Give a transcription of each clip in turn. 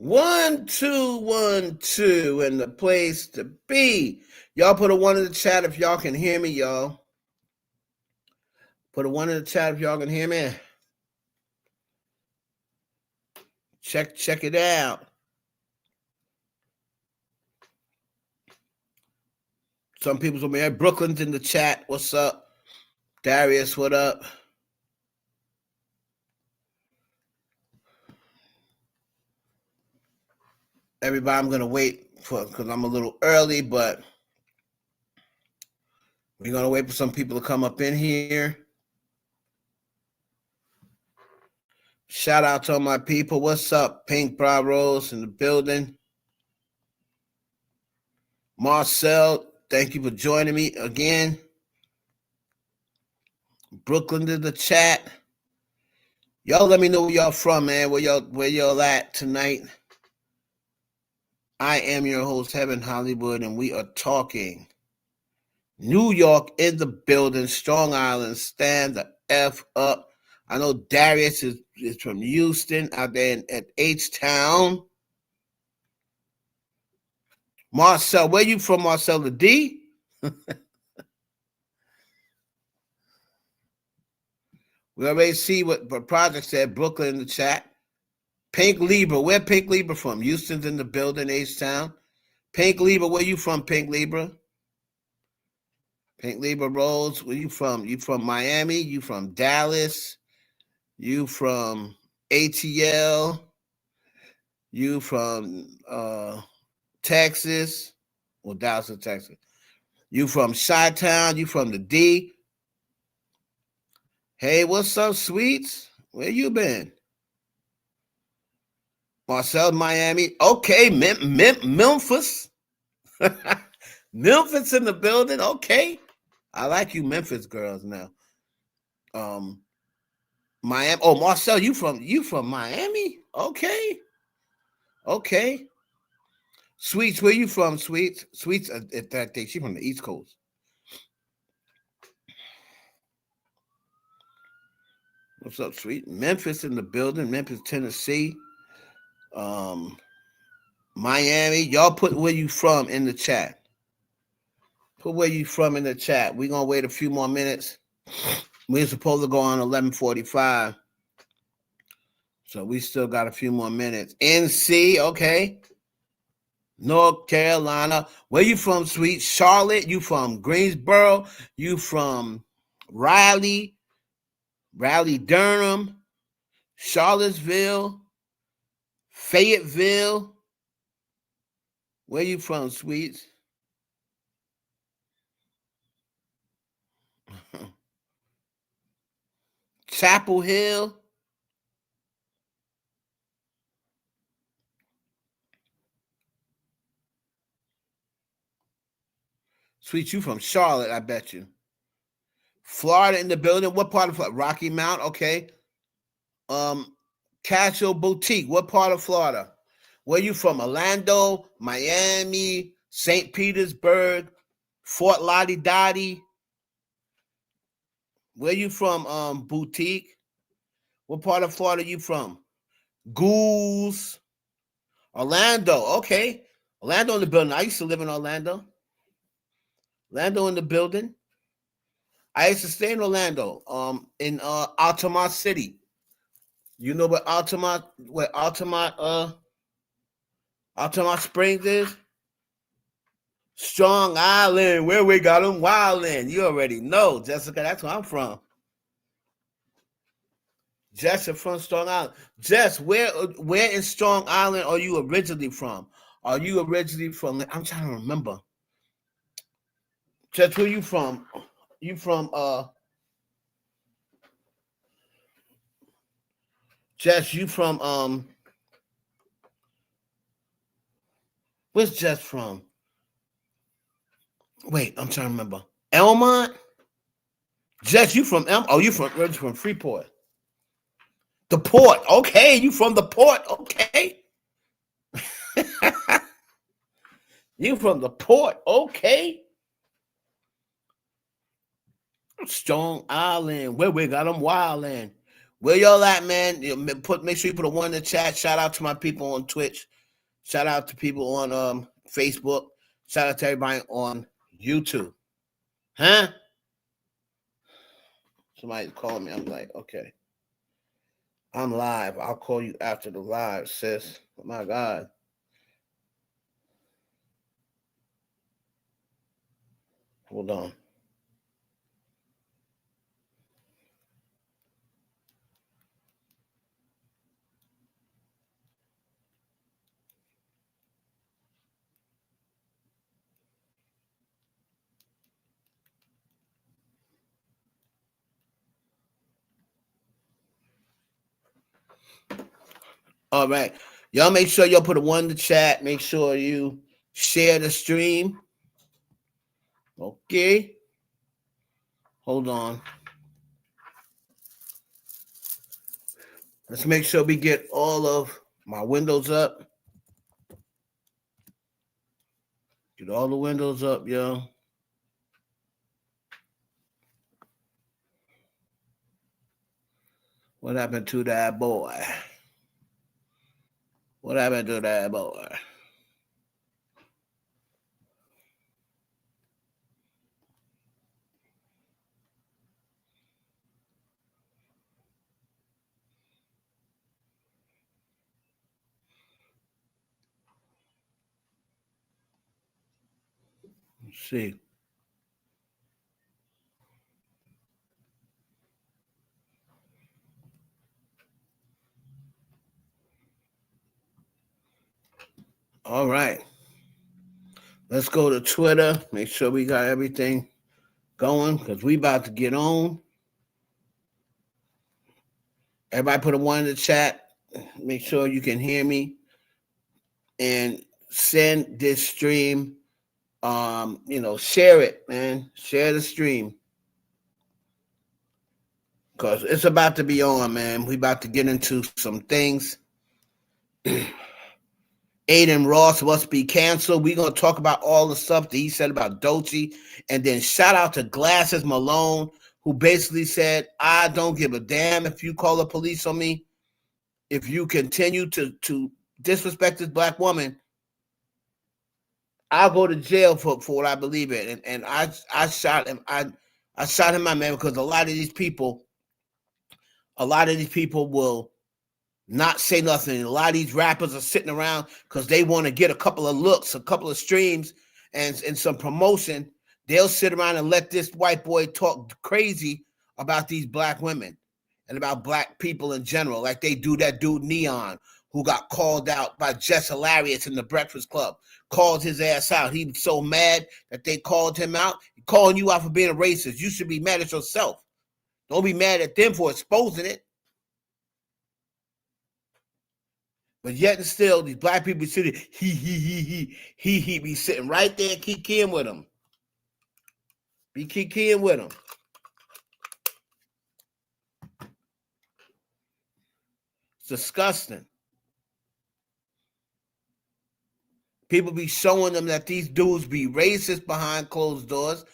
1, 2, 1, 2, and the place to be. Y'all put a 1 in the chat if y'all can hear me, y'all. Put a 1 in the chat if y'all can hear me. Check it out. Some people's over here. Brooklyn's in the chat. What's up? Darius, what up? Everybody, I'm going to wait because I'm a little early, but we're going to wait for some people to come up in here. Shout out to all my people. What's up? Pink Bra Rose in the building. Marcel, thank you for joining me again. Brooklyn in the chat. Y'all let me know where y'all from, man. Where y'all at tonight? I am your host, Heaven Hollywood, and we are talking New York in the building. Strong Island, stand the F up. I know Darius is from Houston, out there at H-Town. Marcel, where you from, Marcel? The D? We already see what Project said. Brooklyn in the chat. Pink Libra, where Pink Libra from? Houston's in the building, H-Town. Pink Libra, where you from, Pink Libra? Pink Libra Rose, where you from? You from Miami? You from Dallas? You from ATL? You from Texas? Well, Dallas is Texas. You from Chi-Town? You from the D? Hey, what's up, sweets? Where you been? Marcel, Miami. Okay, Memphis. Memphis in the building. Okay. I like you Memphis girls now. Miami. Oh, Marcel, you from Miami? Okay. Okay. Sweets, where you from, Sweets? Sweets, at that day, she from the East Coast. What's up, Sweet? Memphis in the building. Memphis, Tennessee. Miami. Y'all put where you from in the chat. Put where you from in the chat. We're going to wait a few more minutes. We're supposed to go on 11:45. So we still got a few more minutes. NC, okay. North Carolina. Where you from, Sweet? Charlotte. You from Greensboro. You from Raleigh. Durham. Charlottesville. Fayetteville. Where you from, Sweets? Chapel Hill. Sweet, you from Charlotte, I bet you. Florida in the building. What part of Florida? Rocky Mount, okay. Castle Boutique. What part of Florida? Where you from? Orlando, Miami, St. Petersburg, Fort Lauderdale. Where you from, Boutique? What part of Florida you from? Ghouls. Orlando, okay. Orlando in the building. I used to live in Orlando. Orlando in the building. I used to stay in Orlando, in Altamont City. You know where Altamont Springs is? Strong Island, where we got them wildin'. You already know, Jessica. That's where I'm from. Jess is from Strong Island. Jess, where in Strong Island are you originally from? Are you originally from? I'm trying to remember. Jess, where you from? You from Jess, you from where's Jess from? Wait, I'm trying to remember. Elmont? Jess, you from you from Freeport. The Port. Okay, you from the Port. Okay. You from the Port. Okay. Strong Island, where we got them wildin'. Where y'all at, man? Make sure you put a 1 in the chat. Shout out to my people on Twitch. Shout out to people on Facebook. Shout out to everybody on YouTube. Huh? Somebody's calling me. I'm like, okay. I'm live. I'll call you after the live, sis. Oh my God. Hold on. All right. Y'all make sure y'all put a 1 in the chat. Make sure you share the stream. Okay. Hold on. Let's make sure we get all of my windows up. Get all the windows up, yo. What happened to that boy? What happened to that boy? Let's see. All right. Let's go to Twitter. Make sure we got everything going because we about to get on. Everybody put a 1 in the chat. Make sure you can hear me. And send this stream. Share it, man. Share the stream. Because it's about to be on, man. We about to get into some things. Adin Ross must be canceled. We're going to talk about all the stuff that he said about Doechii. And then shout out to Glasses Malone, who basically said, I don't give a damn if you call the police on me. If you continue to disrespect this black woman, I'll go to jail for what I believe in. And I shot him. I shot him, my man, because a lot of these people will not say nothing. A lot of these rappers are sitting around because they want to get a couple of looks, a couple of streams, and some promotion. They'll sit around and let this white boy talk crazy about these black women and about black people in general, like they do that dude Neon, who got called out by Jess Hilarious in the Breakfast Club. Called his ass out. He was so mad that they called him out. Calling you out for being a racist. You should be mad at yourself. Don't be mad at them for exposing it. But yet and still, these black people sitting, he be sitting right there kikiing with them. Be kikiing with them. It's disgusting. People be showing them that these dudes be racist behind closed doors.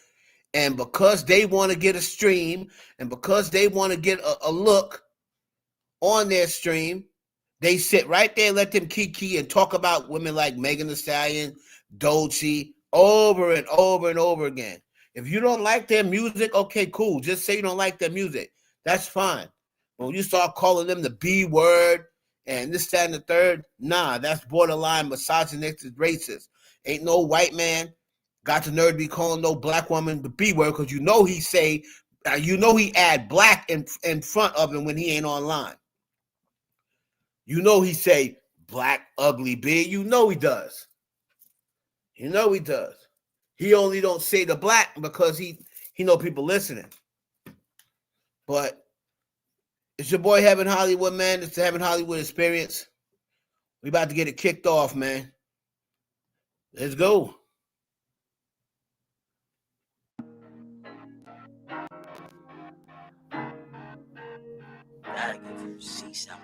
And because they want to get a stream and because they want to get a look on their stream, they sit right there and let them kiki and talk about women like Megan Thee Stallion, Doechii, over and over and over again. If you don't like their music, okay, cool. Just say you don't like their music. That's fine. When you start calling them the B word and this, that, and the third, nah, that's borderline misogynistic, racist. Ain't no white man got the nerve to be calling no black woman the B word because he add black in front of him when he ain't online. You know he say black, ugly, big. You know he does. You know he does. He only don't say the black because he know people listening. But it's your boy Heaven Hollywood, man. It's the Heaven Hollywood experience. We about to get it kicked off, man. Let's go. Gotta give you see something.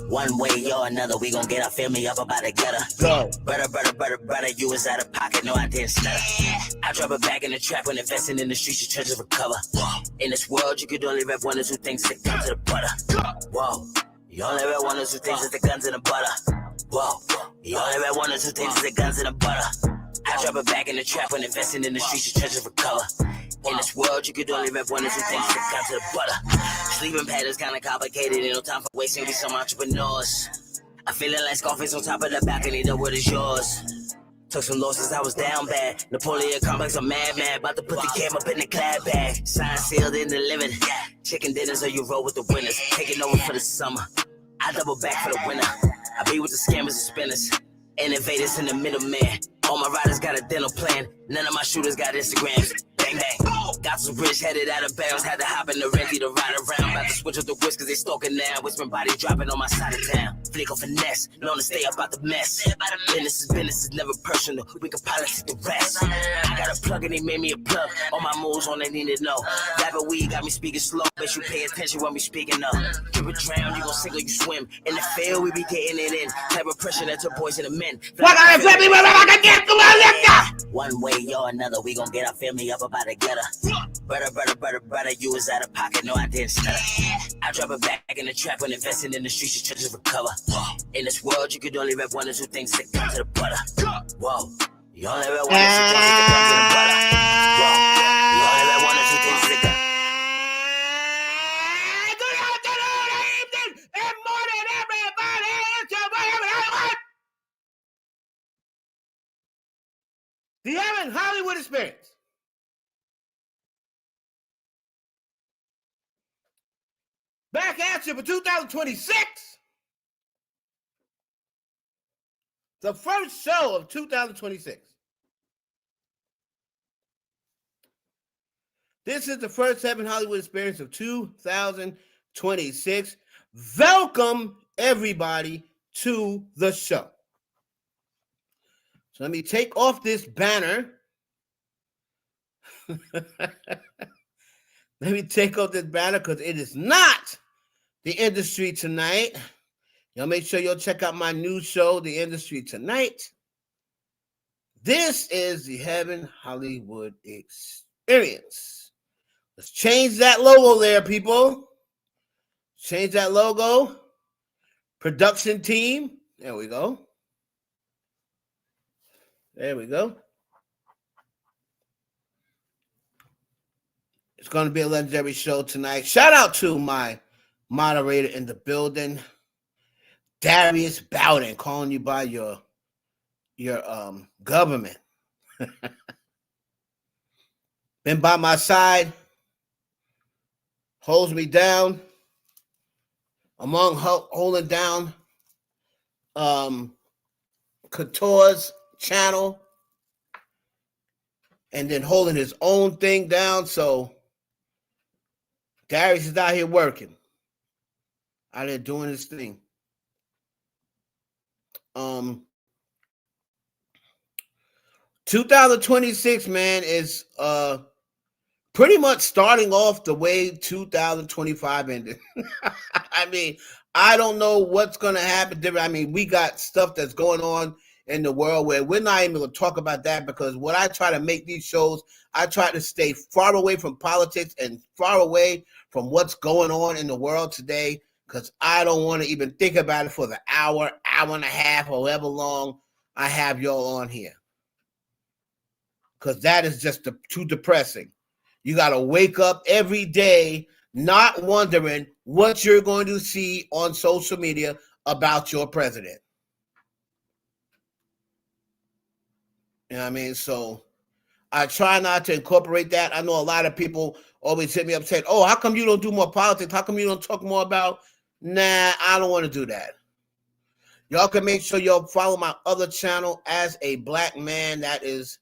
One way or another, we gon' get our family up about the gutter. Go. Brother, you was out of pocket, no, I didn't stutter. I drop it back in the trap when investing in the streets, you try to recover. In this world, you could only rep one or two things that come to the butter. Whoa, you only rep one or two things that the guns and the butter. Whoa, you only rep one or two things that the guns and the butter. I drop it back in the trap when investing in the streets, you try to recover. In this world, you could only rep one or two things that come to the butter. Sleeping patterns kinda complicated, ain't no time for wasting, we some entrepreneurs. I feeling like Scarface on top of the balcony, the word is yours. Took some losses, I was down bad. Napoleon complex, I'm mad. About to put the cam up in the clad bag. Signed, sealed, and delivered. Chicken dinners or you roll with the winners. Taking over for the summer. I double back for the winter. I be with the scammers and spinners. Innovators in the middleman. All my riders got a dental plan. None of my shooters got Instagrams. Bang, bang. Got some rich headed out of bounds. Had to hop in the renty to ride around. About to switch up the whisk cause they stalking now. Whispering body dropping on my side of town. Flick of finesse. Known to stay up out the mess. Business is never personal. We can politic the rest. I got a plug and they made me a plug. All my moves on they need to know. Rapid weed got me speaking slow. Bet you pay attention when we speaking up. Drip it drown, you gon' sink or you swim. In the field, we be getting it in. Type of pressure that took boys and the men. One way or another, we gon' get our family up about the gutter. Brother, you was out of pocket, no, I didn't stutter. I drop it back in the trap when investing in the streets, you try to recover. In this world, you could only rep one or two things that come to the butter. Whoa, you only rep one or two things that come to the butter. Whoa, you only rep one or two things that come. The Adin Hollywood Experience. Back at you for 2026. The first show of 2026. This is the first Adin Hollywood Experience of 2026. Welcome, everybody, to the show. So let me take off this banner. Let me take off this banner because it is not The Industry Tonight. Y'all make sure y'all check out my new show, The Industry Tonight. This is the Adin Hollywood Experience. Let's change that logo there, people. Change that logo. Production team. There we go. There we go. It's going to be a legendary show tonight. Shout out to my moderator in the building, Darius Bowden, calling you by your government. Been by my side, holds me down, among holding down Couture's channel and then holding his own thing down. So Darius is out here working, out there doing his thing. 2026, man, is pretty much starting off the way 2025 ended. I mean, I don't know what's going to happen. I mean, we got stuff that's going on in the world where we're not even going to talk about that, because what I try to make these shows, I try to stay far away from politics and far away from what's going on in the world today, because I don't want to even think about it for the hour and a half, however long I have y'all on here, because that is just too depressing. You got to wake up every day not wondering what you're going to see on social media about your president. You know what I mean? So I try not to incorporate that. I know a lot of people always hit me up saying, oh, how come you don't do more politics? How come you don't talk more about? Nah, I don't want to do that. Y'all can make sure y'all follow my other channel, As a Black Man. That is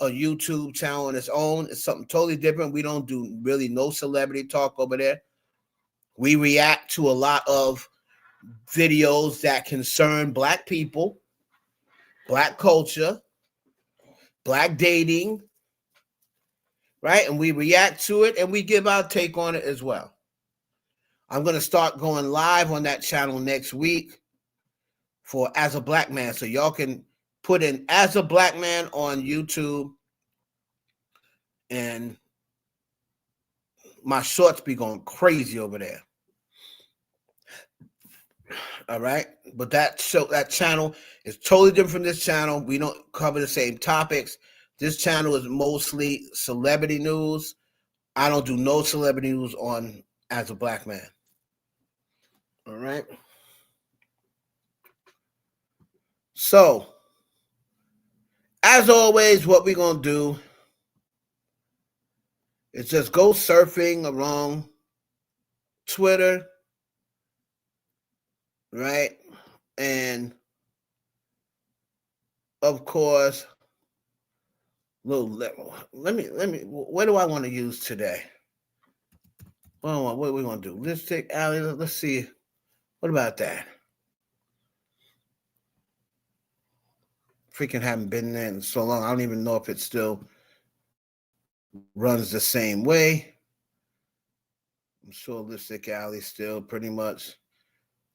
a YouTube channel on its own. It's something totally different. We don't do really no celebrity talk over there. We react to a lot of videos that concern Black people, Black culture, Black dating, right? And we react to it and we give our take on it as well. I'm going to start going live on that channel next week for As a Black Man. So y'all can put in As a Black Man on YouTube, and my shorts be going crazy over there. All right. But that channel is totally different from this channel. We don't cover the same topics. This channel is mostly celebrity news. I don't do no celebrity news on As a Black Man. All right. So, as always, what we're going to do is just go surfing around Twitter, right? And, of course, let me, what do I want to use today? What are we going to do? Lipstick Alley, let's see. What about that? Freaking haven't been there in so long. I don't even know if it still runs the same way. I'm sure Lipstick Alley still pretty much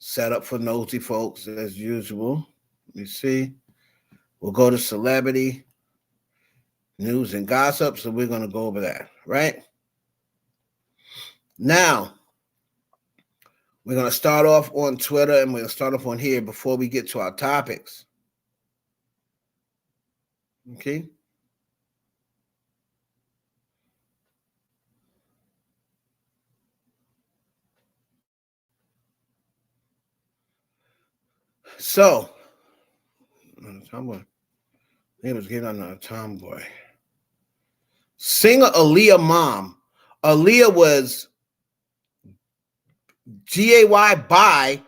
set up for nosy folks as usual. Let me see. We'll go to celebrity news and gossip. So we're going to go over that, right? Now, we're going to start off on Twitter, and we're going to start off on here before we get to our topics. Okay. So, tomboy. He was getting on a tomboy. Singer Aaliyah mom. Aaliyah was G-A-Y by,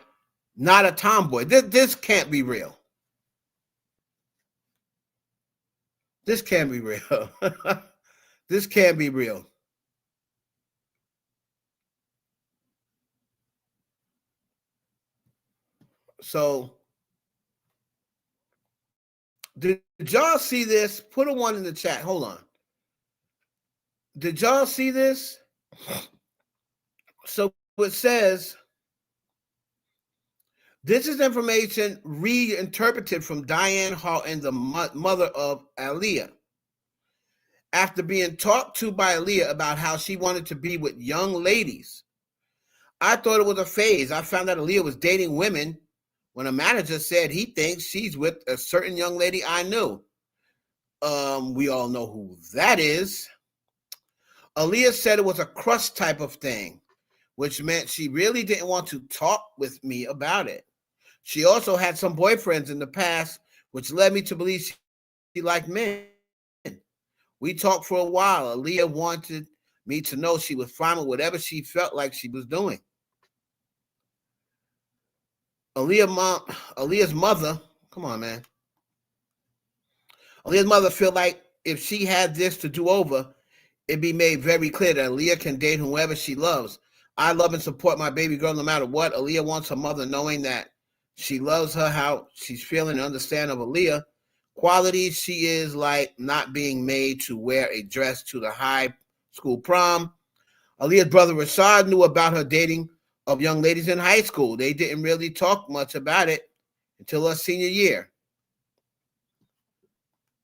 not a tomboy. This can't be real. This can't be real. This can't be real. So, did y'all see this? Put a 1 in the chat. Hold on. Did y'all see this? So it says, this is information reinterpreted from Diane Houghton, the mother of Aaliyah. After being talked to by Aaliyah about how she wanted to be with young ladies, I thought it was a phase. I found out Aaliyah was dating women when a manager said he thinks she's with a certain young lady I knew. We all know who that is. Aaliyah said it was a crush type of thing, which meant she really didn't want to talk with me about it. She also had some boyfriends in the past, which led me to believe she liked men. We talked for a while. Aaliyah wanted me to know she was fine with whatever she felt like she was doing. Aaliyah's mother, come on, man. Aaliyah's mother felt like if she had this to do over, it'd be made very clear that Aaliyah can date whoever she loves. I love and support my baby girl no matter what. Aaliyah wants her mother knowing that she loves her, how she's feeling, and understand of Aaliyah. Qualities she is like not being made to wear a dress to the high school prom. Aaliyah's brother Rashad knew about her dating of young ladies in high school. They didn't really talk much about it until her senior year.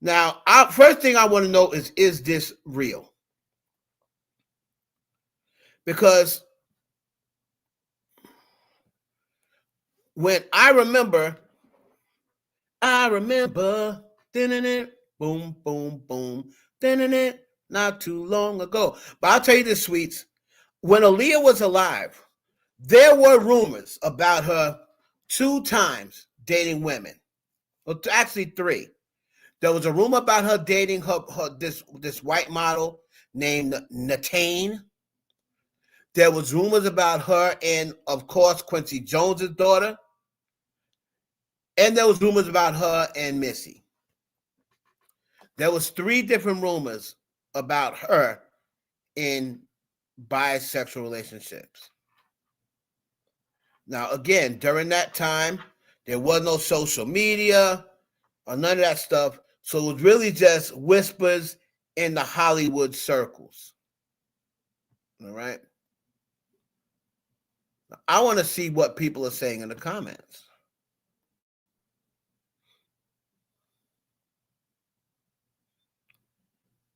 Now, first thing I want to know is this real? Because when I remember, boom, boom, boom, not too long ago. But I'll tell you this, sweets. When Aaliyah was alive, there were rumors about her 2 times dating women. Well, actually 3. There was a rumor about her dating this white model named Natane. There was rumors about her and, of course, Quincy Jones's daughter. And there was rumors about her and Missy. There was 3 different rumors about her in bisexual relationships. Now, again, during that time, there was no social media or none of that stuff. So it was really just whispers in the Hollywood circles. All right. I want to see what people are saying in the comments.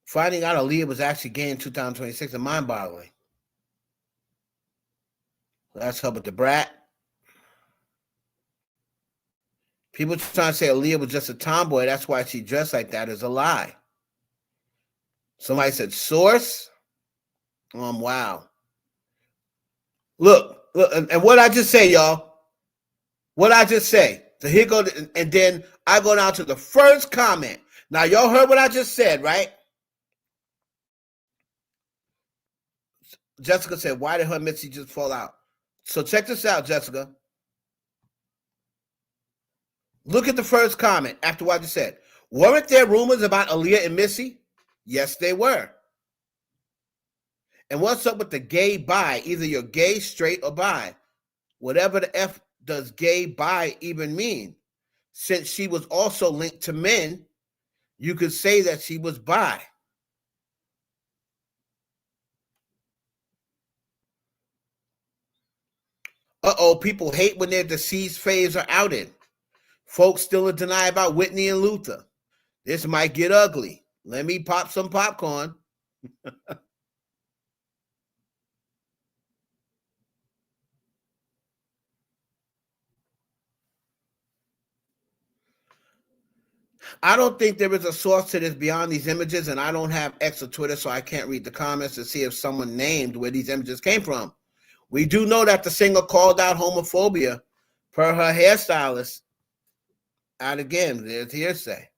Finding out Aaliyah was actually gay in 2026 is mind-boggling. That's her with the brat. People trying to say Aaliyah was just a tomboy. That's why she dressed like that is a lie. Somebody said source. Wow. Look, and what I just say, y'all. What I just say. So here go, and then I go down to the first comment. Now, y'all heard what I just said, right? Jessica said, why did her Mitzi just fall out? So check this out, Jessica. Look at the first comment after what I just said. Weren't there rumors about Aaliyah and Missy? Yes, they were. And what's up with the gay bi? Either you're gay, straight, or bi. Whatever the F does gay bi even mean? Since she was also linked to men, you could say that she was bi. People hate when their deceased faves are outed. Folks still in denial about Whitney and Luther. This might get ugly. Let me pop some popcorn. I don't think there is a source to this beyond these images, and I don't have X or Twitter, so I can't read the comments to see if someone named where these images came from. We do know that the singer called out homophobia per her hairstylist. Out again, there's hearsay.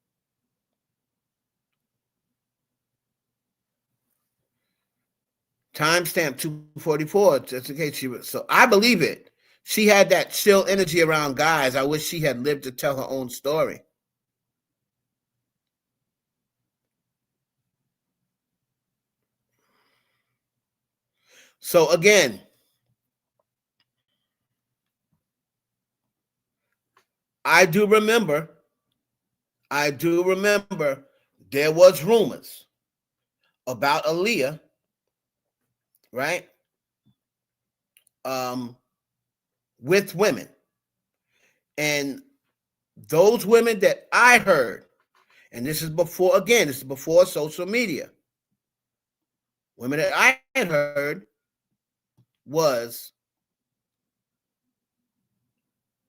Timestamp 244, just in case she was. So I believe it. She had that chill energy around guys. I wish she had lived to tell her own story. So again, I do remember there was rumors about Aaliyah, right? With women. And those women that I heard, and this is before social media. Women that I had heard was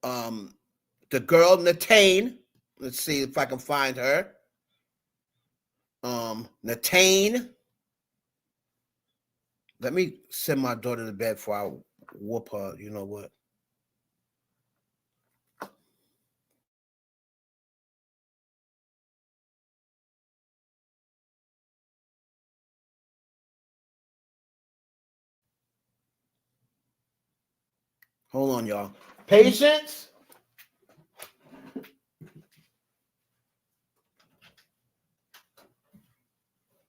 the girl Natane. Let's see if I can find her. Natane. Let me send my daughter to bed before I whoop her. You know what? Hold on, y'all. Patience.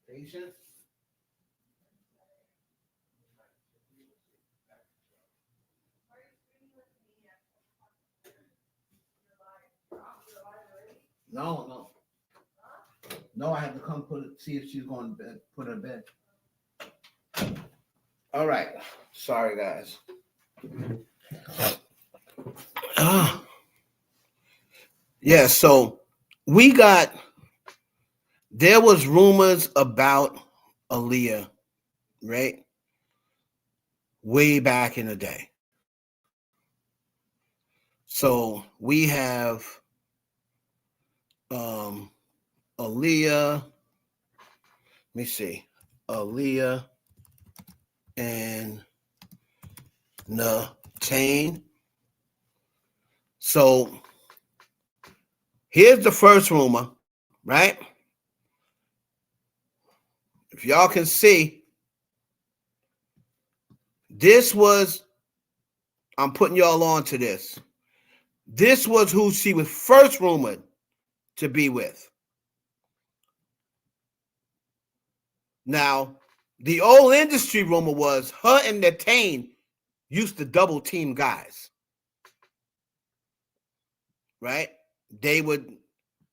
Patience. No. No, I have to come see if she's going to bed, put her to bed. All right. Sorry, guys. Yeah, so there was rumors about Aaliyah, right? Way back in the day. So we have Aaliyah. Let me see. Aaliyah and Natane. So here's the first rumor, right? If y'all can see, I'm putting y'all on to this. This was who she was first rumored to be with. Now, the old industry rumor was her and Natane used to double team guys, right? They would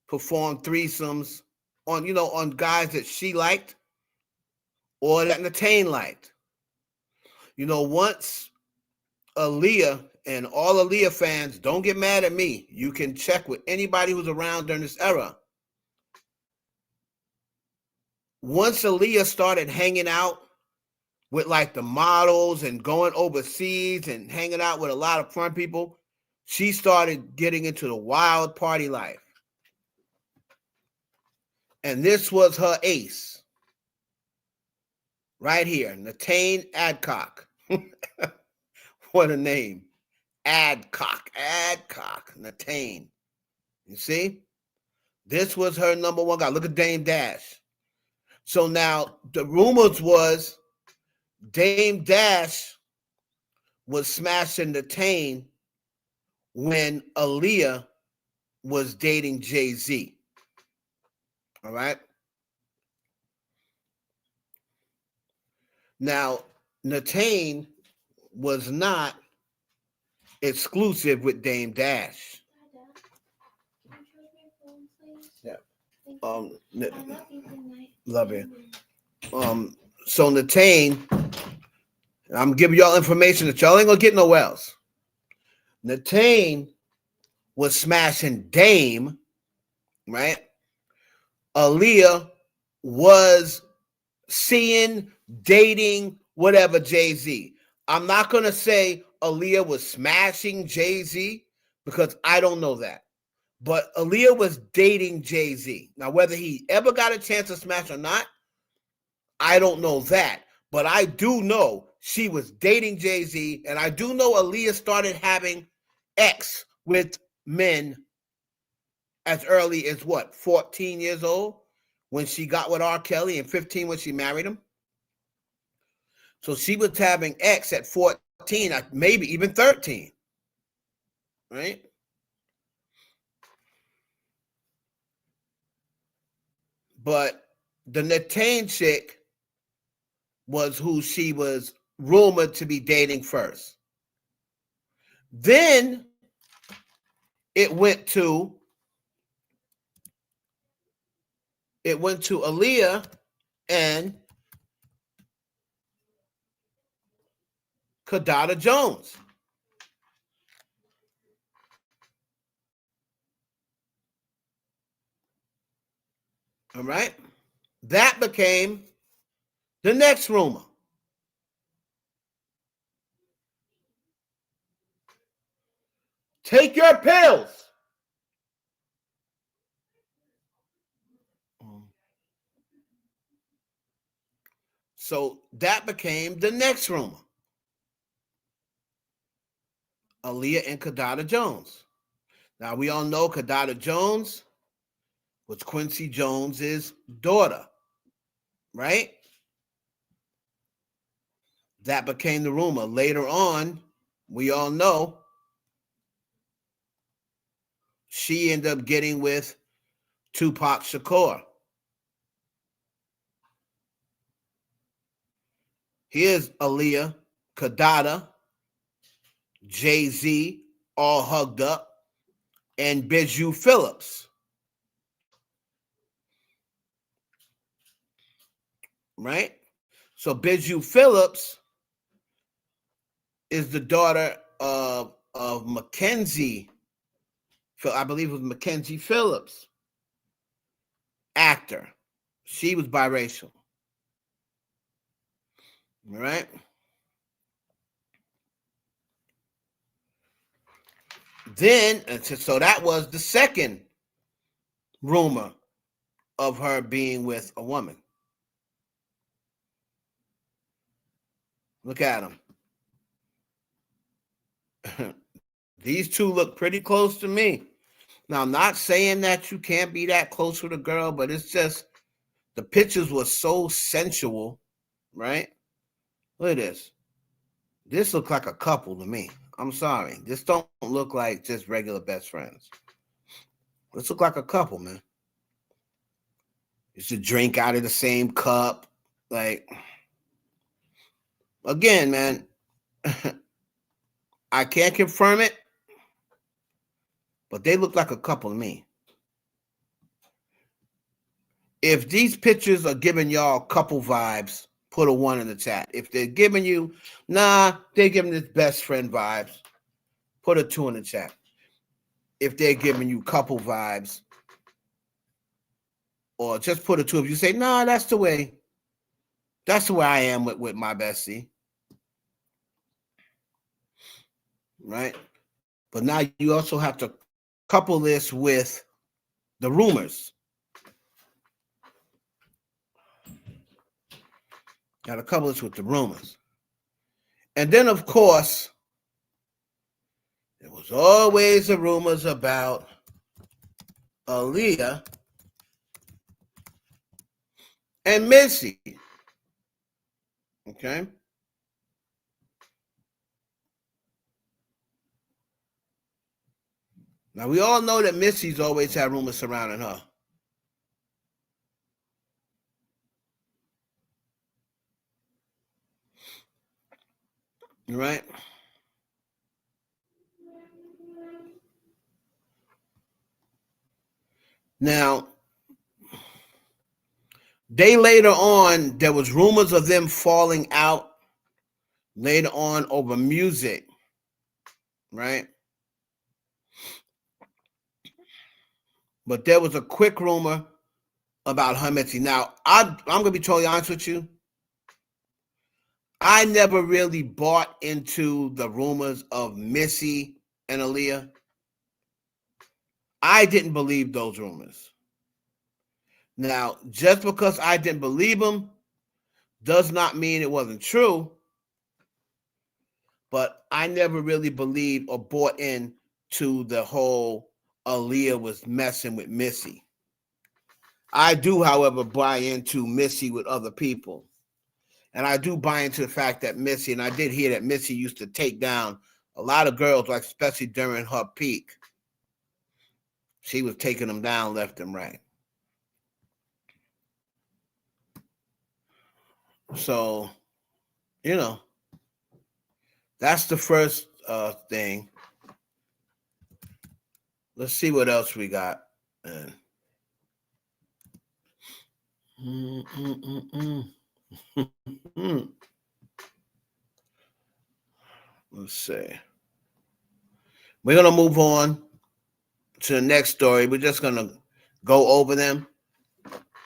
perform threesomes on guys that she liked or that Natane liked. Once Aaliyah, and all Aaliyah fans, don't get mad at me. You can check with anybody who's around during this era. Once Aaliyah started hanging out with like the models and going overseas and hanging out with a lot of fun people, she started getting into the wild party life. And this was her ace. Right here, Natane Adcock. What a name. Adcock, Natane. You see? This was her number one guy. Look at Dame Dash. So now the rumors was Dame Dash was smashing Natane when Aaliyah was dating Jay-Z. All right? Now, Natane was not exclusive with Dame Dash. Yeah. Love you. So Natane, I'm giving y'all information that y'all ain't gonna get nowhere else. Natane was smashing Dame, right? Aaliyah was seeing, dating, whatever, Jay-Z. I'm not going to say Aaliyah was smashing Jay-Z because I don't know that. But Aaliyah was dating Jay-Z. Now, whether he ever got a chance to smash or not, I don't know that. But I do know she was dating Jay-Z, and I do know Aaliyah started having X with men as early as what, 14 years old when she got with R. Kelly, and 15 when she married him. So she was having X at 14, maybe even 13, right? But the Natane chick was who she was rumored to be dating first. Then it went to Aaliyah and Kadada Jones. All right? That became the next rumor. Take your pills. So that became the next rumor. Aaliyah and Kadada Jones. Now, we all know Kadada Jones was Quincy Jones's daughter, right? That became the rumor. Later on, we all know she ended up getting with Tupac Shakur. Here's Aaliyah, Kadada, Jay-Z, all hugged up, and Bijou Phillips. Right? So Bijou Phillips is the daughter of Mackenzie. I believe it was Mackenzie Phillips, actor. She was biracial. All right? Then, so that was the second rumor of her being with a woman. Look at them. These two look pretty close to me. Now, I'm not saying that you can't be that close with a girl, but it's just the pictures were so sensual, right? Look at this. This looks like a couple to me. I'm sorry. This don't look like just regular best friends. This look like a couple, man. Used to drink out of the same cup. Like, again, man, I can't confirm it, but they look like a couple to me. If these pictures are giving y'all couple vibes, put a 1 in the chat. If they're giving you, nah, they're giving this best friend vibes, put a 2 in the chat. If they're giving you couple vibes, or just put a 2. If you say, nah, that's the way I am with my bestie. Right? But now you also have to couple this with the rumors. Got to couple this with the rumors. And then, of course, there was always the rumors about Aaliyah and Missy. Okay? Now, we all know that Missy's always had rumors surrounding her. Right? Now, later on, there was rumors of them falling out later on over music. Right? But there was a quick rumor about her Missy. Now, I'm going to be totally honest with you. I never really bought into the rumors of Missy and Aaliyah. I didn't believe those rumors. Now, just because I didn't believe them does not mean it wasn't true. But I never really believed or bought into the whole Aaliyah was messing with Missy. I do, however, buy into Missy with other people. And I do buy into the fact that Missy, and I did hear that Missy used to take down a lot of girls, like especially during her peak. She was taking them down left and right. So, you know, that's the first thing. Let's see what else we got. Let's see. We're going to move on to the next story. We're just going to go over them.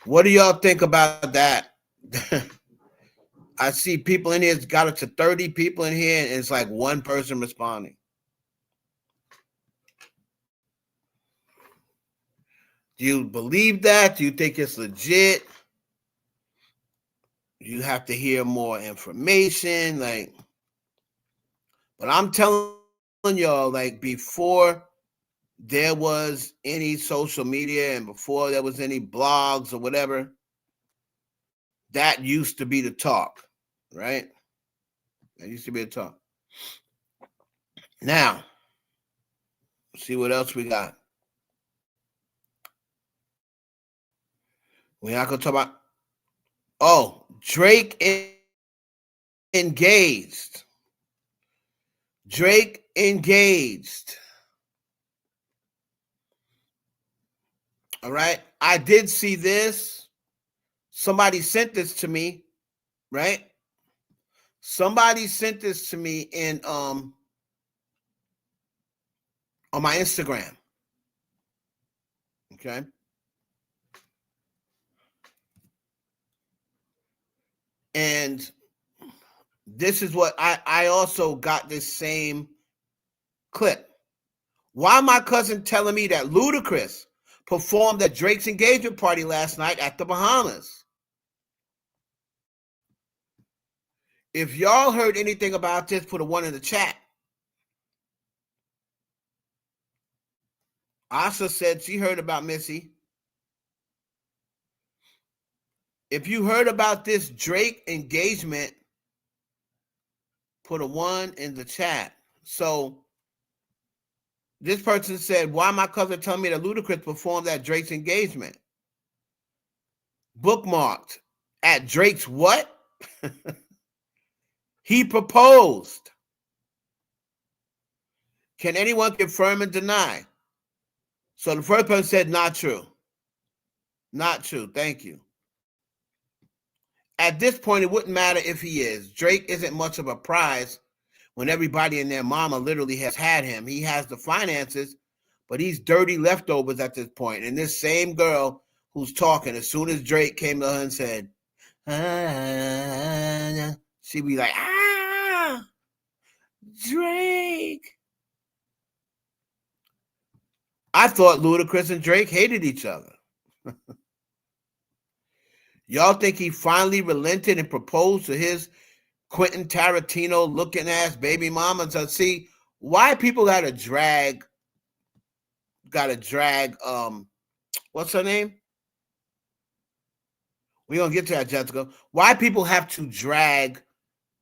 What do y'all think about that? I see people in here. It's got it to 30 people in here, and it's like one person responding. Do you believe that? Do you think it's legit? You have to hear more information. But I'm telling y'all, like, before there was any social media and before there was any blogs or whatever, that used to be the talk, right? That used to be the talk. Now, see what else we got. We're not going to talk about, Drake engaged. Drake engaged. All right. I did see this. Somebody sent this to me, right? Somebody sent this to me in on my Instagram. Okay. And this is what I also got this same clip. Why my cousin telling me that Ludacris performed at Drake's engagement party last night at the Bahamas? If y'all heard anything about this, put a 1 in the chat. Asa said she heard about Missy. If you heard about this Drake engagement, put a 1 in the chat. So this person said, why my cousin telling me that Ludacris performed at Drake's engagement? Bookmarked. At Drake's what? He proposed. Can anyone confirm and deny? So the first person said, not true. Not true. Thank you. At this point, it wouldn't matter if he is. Drake isn't much of a prize when everybody and their mama literally has had him. He has the finances, but he's dirty leftovers at this point. And this same girl who's talking, as soon as Drake came to her and said, she'd be like, Drake. I thought Ludacris and Drake hated each other. Y'all think he finally relented and proposed to his Quentin Tarantino looking ass baby mama? So see, why people gotta drag, what's her name? We're gonna get to that, Jessica. Why people have to drag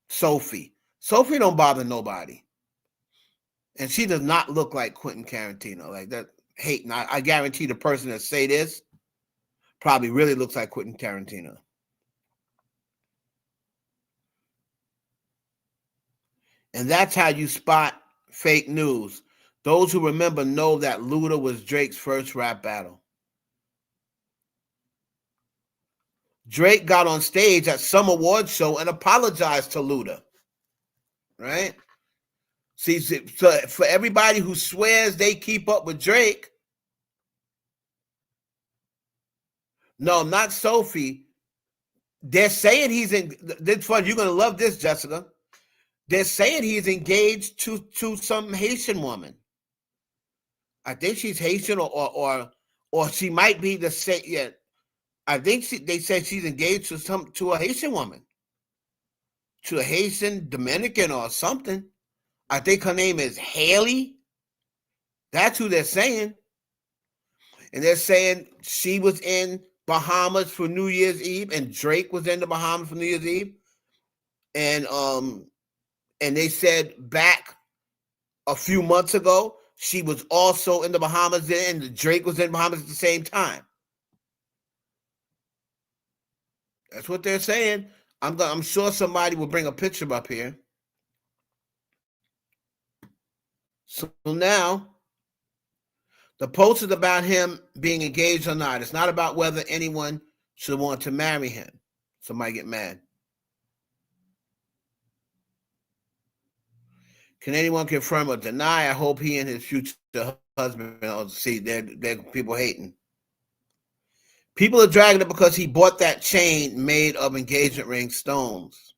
Sophie? Sophie don't bother nobody. And she does not look like Quentin Tarantino. Like that hating. I guarantee the person that say this probably really looks like Quentin Tarantino. And that's how you spot fake news. Those who remember know that Luda was Drake's first rap battle. Drake got on stage at some awards show and apologized to Luda. Right? See, so for everybody who swears they keep up with Drake, no, not Sophie. They're saying he's in. This fun. You're gonna love this, Jessica. They're saying he's engaged to some Haitian woman. I think she's Haitian, or she might be the same. Yeah, I think they said she's engaged to a Haitian woman, to a Haitian Dominican or something. I think her name is Haley. That's who they're saying. And they're saying she was in Bahamas for New Year's Eve, and Drake was in the Bahamas for New Year's Eve. And they said back a few months ago, she was also in the Bahamas then, and Drake was in the Bahamas at the same time. That's what they're saying. I'm sure somebody will bring a picture up here. So now, the post is about him being engaged or not. It's not about whether anyone should want to marry him. Somebody get mad. Can anyone confirm or deny? I hope he and his future husband, see, they're people hating. People are dragging it because he bought that chain made of engagement ring stones.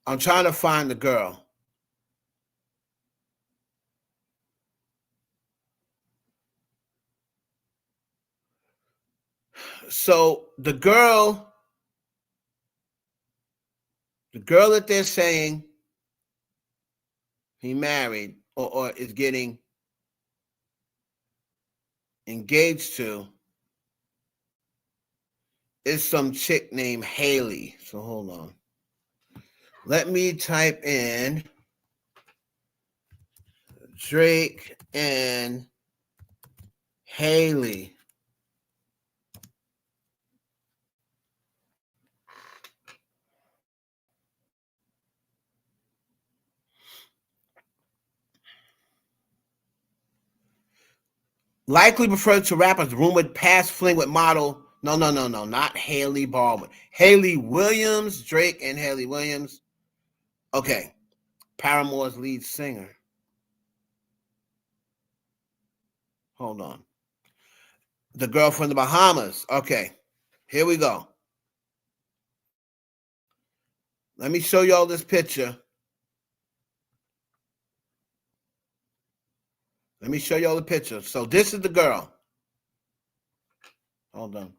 I'm trying to find the girl. So the girl that they're saying he married or is getting engaged to is some chick named Haley. So hold on. Let me type in Drake and Haley. Likely referred to rappers rumored past fling with model. No, not Haley Baldwin. Haley Williams, Drake and Haley Williams. Okay. Paramore's lead singer. Hold on. The girl from the Bahamas. Okay. Here we go. Let me show y'all this picture. Let me show y'all the picture. So this is the girl. Hold on.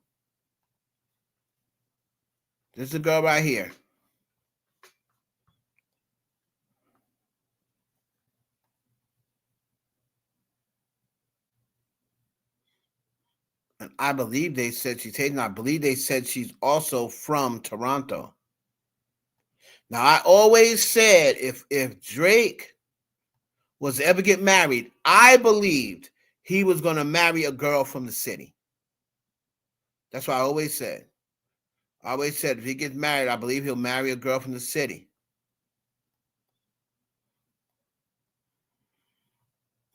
This is the girl right here. And I believe they said she's Haitian. I believe they said she's also from Toronto. Now, I always said if Drake was to ever get married, I believed he was going to marry a girl from the city. That's what I always said. I always said if he gets married, I believe he'll marry a girl from the city.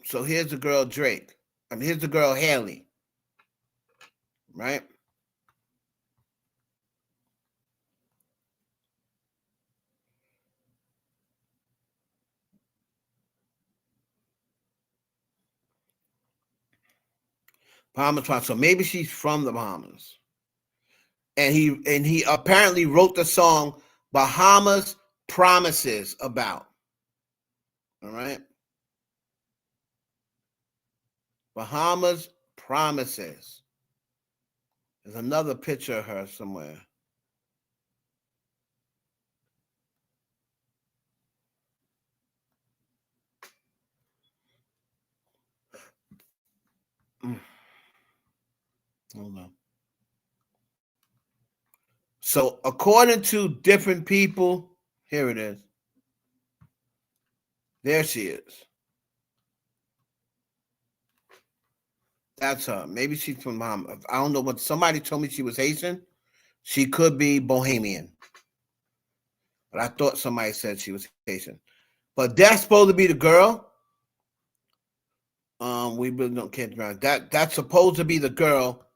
So here's the girl Drake. I mean, here's the girl Haley. Right? Bahamas. So maybe she's from the Bahamas. And he apparently wrote the song Bahamas Promises about. All right. Bahamas Promises. There's another picture of her somewhere. Hold on. So according to different people, here it is. There she is. That's her. Maybe she's from Bahamas. I don't know what. Somebody told me she was Haitian. She could be Bohemian. But I thought somebody said she was Haitian. But that's supposed to be the girl. We really don't care about that. That's supposed to be the girl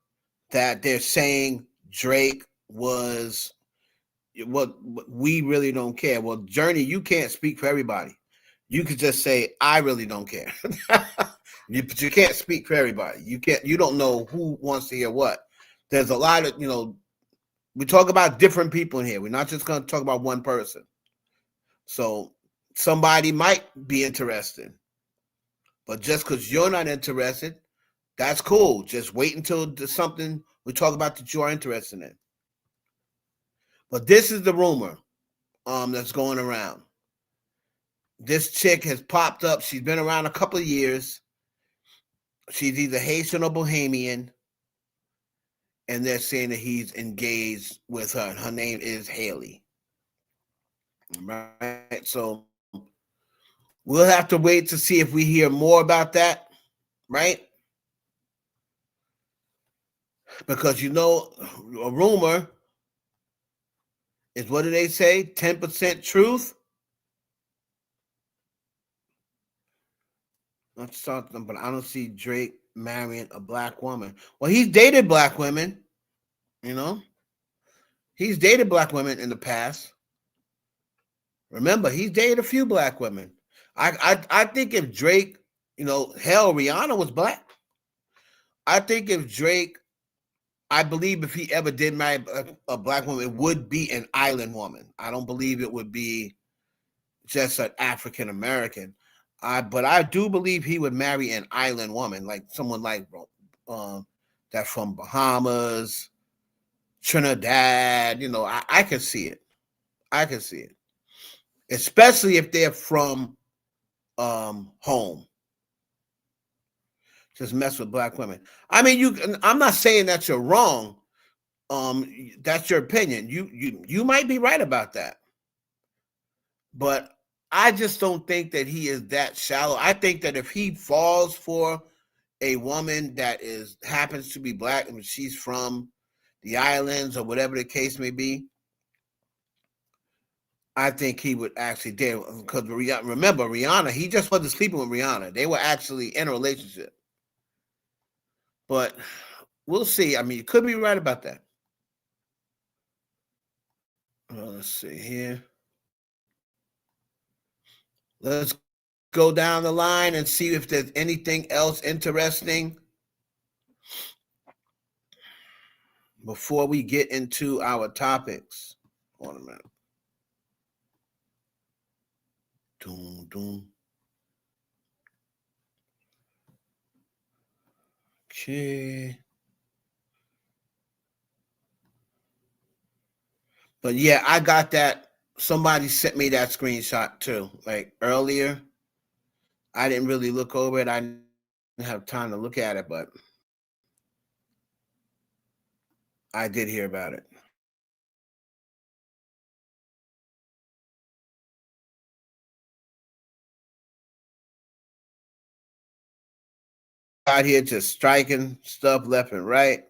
that they're saying Drake was. What we really don't care. Well, Journey, you can't speak for everybody. You could just say, I really don't care. But you can't speak for everybody. You don't know who wants to hear what. There's a lot of, we talk about different people in here. We're not just going to talk about one person. So somebody might be interested. But just because you're not interested, that's cool. Just wait until there's something we talk about that you are interested in. But this is the rumor that's going around. This chick has popped up. She's been around a couple of years. She's either Haitian or Bohemian. And they're saying that he's engaged with her. And her name is Haley. Right? So we'll have to wait to see if we hear more about that. Right? Because, a rumor is, what do they say? 10% truth? That's something, but I don't see Drake marrying a black woman. Well, he's dated black women, He's dated black women in the past. Remember, he's dated a few black women. I think if Drake, hell, Rihanna was black. I think if Drake, I believe if he ever did marry a black woman, it would be an island woman. I don't believe it would be just an African American. But I do believe he would marry an island woman, like someone like that from Bahamas, Trinidad. I can see it. I can see it, especially if they're from home. Just mess with black women. I mean, I'm not saying that you're wrong. That's your opinion. You might be right about that, but I just don't think that he is that shallow. I think that if he falls for a woman that happens to be black and she's from the islands or whatever the case may be, I think he would actually date. Because remember Rihanna, he just wasn't sleeping with Rihanna. They were actually in a relationship. But we'll see. I mean, you could be right about that. Let's see here. Let's go down the line and see if there's anything else interesting before we get into our topics. Hold a minute. Doom, doom. Okay. But yeah, I got that. Somebody sent me that screenshot too, like earlier. I didn't really look over it. I didn't have time to look at it, but I did hear about it. Out here just striking stuff left and right.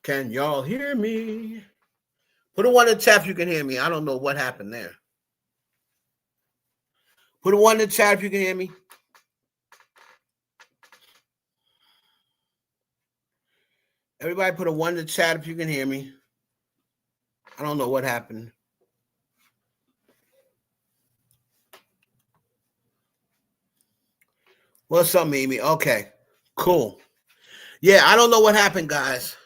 Can y'all hear me? Put a one in the chat if you can hear me. I don't know what happened there. Put a one in the chat if you can hear me. Everybody put a one in the chat if you can hear me. I don't know what happened. What's up, Mimi? Okay, cool. Yeah, I don't know what happened, guys.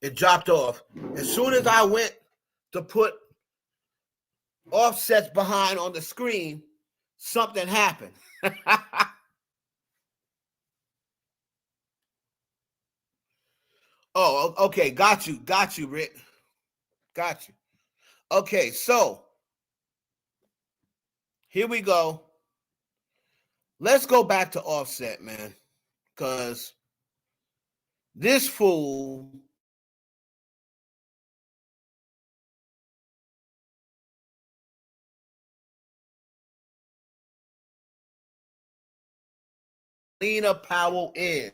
It dropped off. As soon as I went to put offsets behind on the screen, something happened. Oh, okay. Got you, Rick. Got you. Okay, so here we go. Let's go back to offset, man, because this fool Celina Powell in.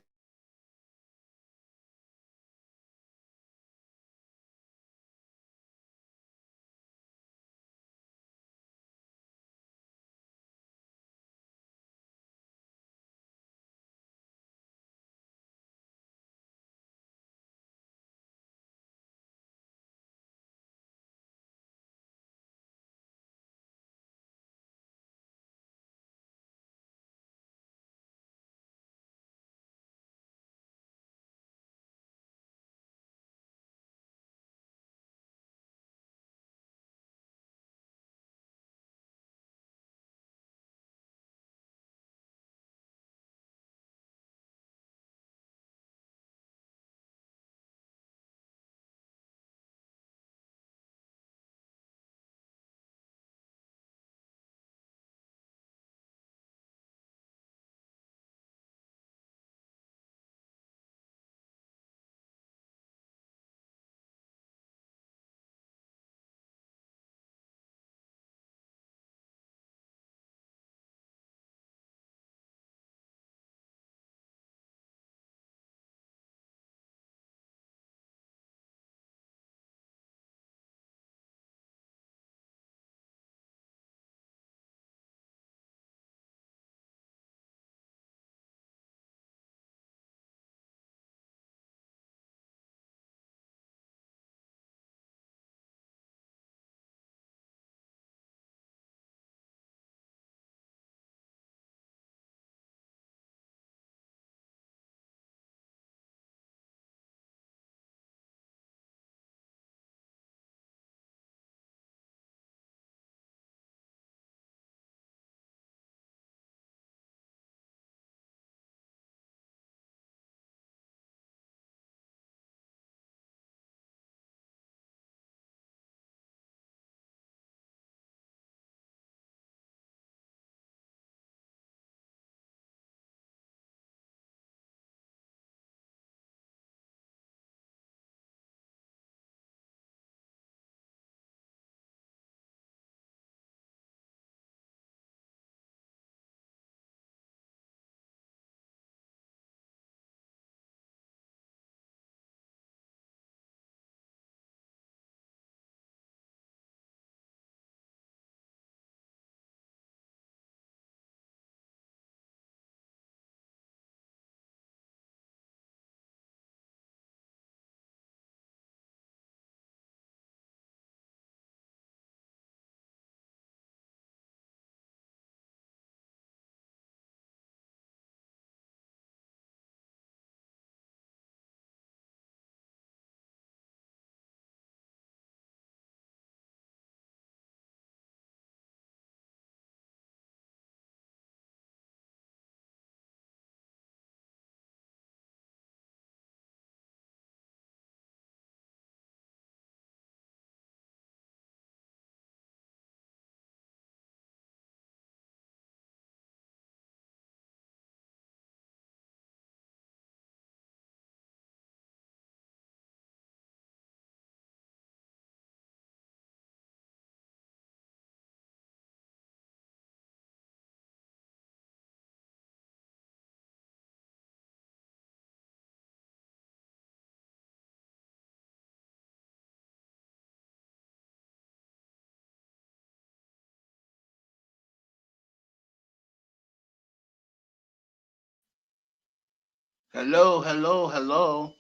Hello, hello, hello,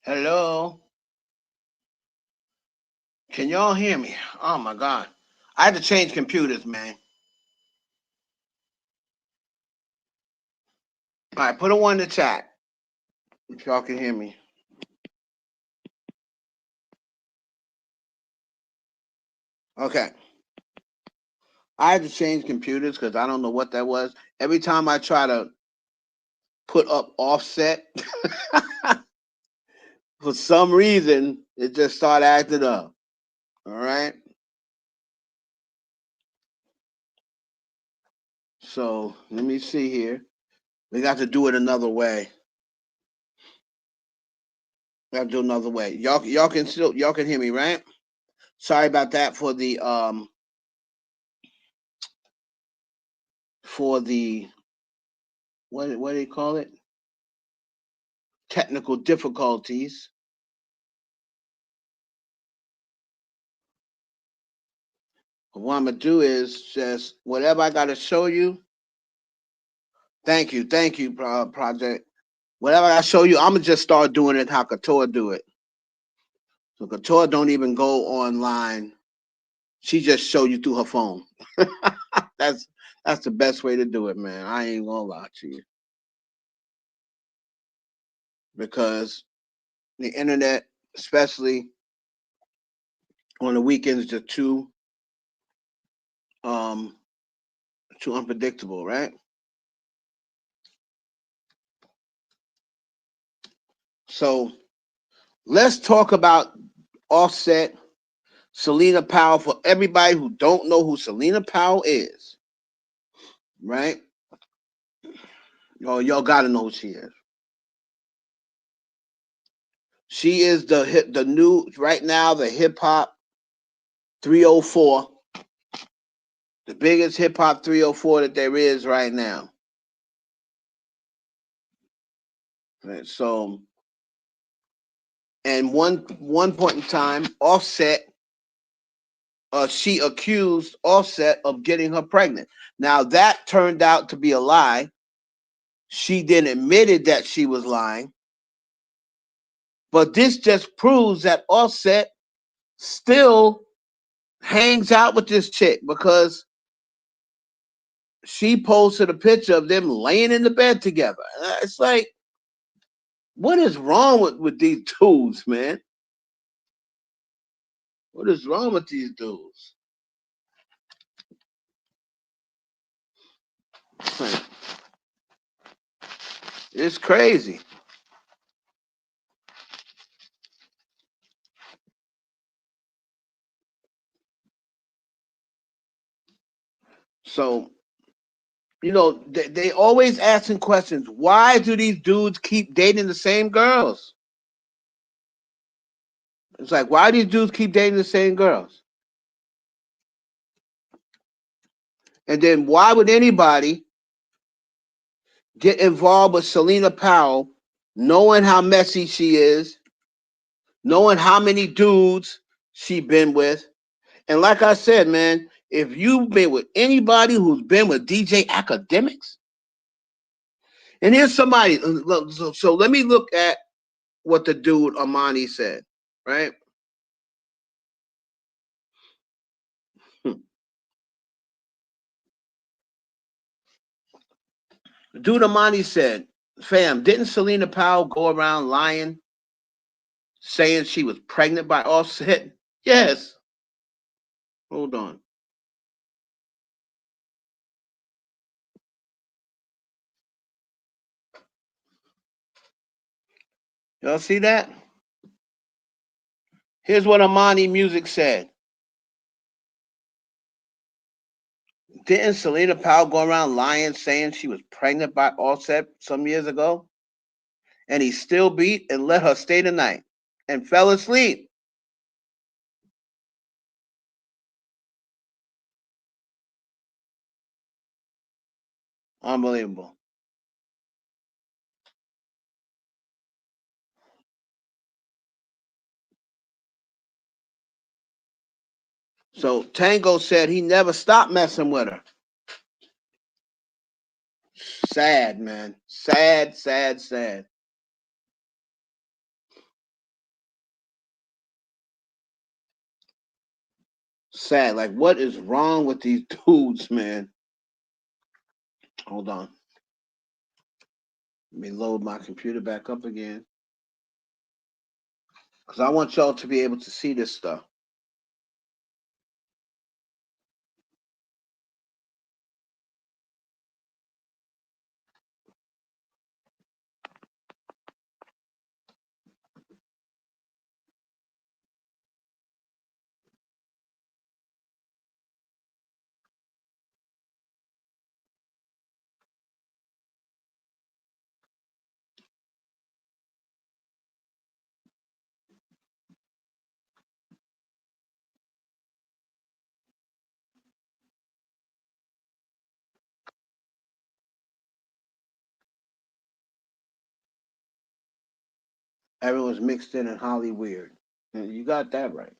hello. Can y'all hear me? Oh my God. I had to change computers, man. All right, put a one in the chat if y'all can hear me. Okay. I had to change computers because I don't know what that was. Every time I try to put up offset, for some reason, it just started acting up. All right. So let me see here. We got to do it another way. We got to do another way. Y'all can still y'all can hear me, right? Sorry about that for the what do they call it? Technical difficulties. What I'm gonna do is just whatever I gotta show you. Thank you, project. Whatever I show you, I'm gonna just start doing it how Couture do it. So Couture don't even go online. She just show you through her phone. that's that's the best way to do it, man. I ain't gonna lie to you because the internet, especially on the weekends, just um too unpredictable, right? So let's talk about Offset, Celina Powell. For everybody who don't know who Celina Powell is, right? Oh, y'all gotta know who she is. She is the new right now the hip hop 304, the biggest hip hop 304 that there is right now. Right, so, and one point in time, Offset, she accused Offset of getting her pregnant. Now that turned out to be a lie. She then admitted that she was lying, but this just proves that Offset still hangs out with this chick because she posted a picture of them laying in the bed together. It's like, what is wrong with these dudes, man? What is wrong with these dudes? It's crazy. So, they always asking questions. Why do these dudes keep dating the same girls? It's like, why do these dudes keep dating the same girls? And then why would anybody get involved with Celina Powell, knowing how messy she is, knowing how many dudes she been with? And like I said, man, if you've been with anybody who's been with DJ Academics, and here's somebody, so let me look at what the dude Amani said, right? Dude Amani said, fam, didn't Celina Powell go around lying, saying she was pregnant by Offset? Yes. Hold on. Y'all see that? Here's what Amani Music said. Didn't Celina Powell go around lying, saying she was pregnant by Offset some years ago? And he still beat and let her stay the night and fell asleep. Unbelievable. So Tango said he never stopped messing with her. Sad, man. Sad, sad, sad. Sad. Like, what is wrong with these dudes, man? Hold on. Let me load my computer back up again. Because I want y'all to be able to see this stuff. Everyone's mixed in and Holly weird. You got that right.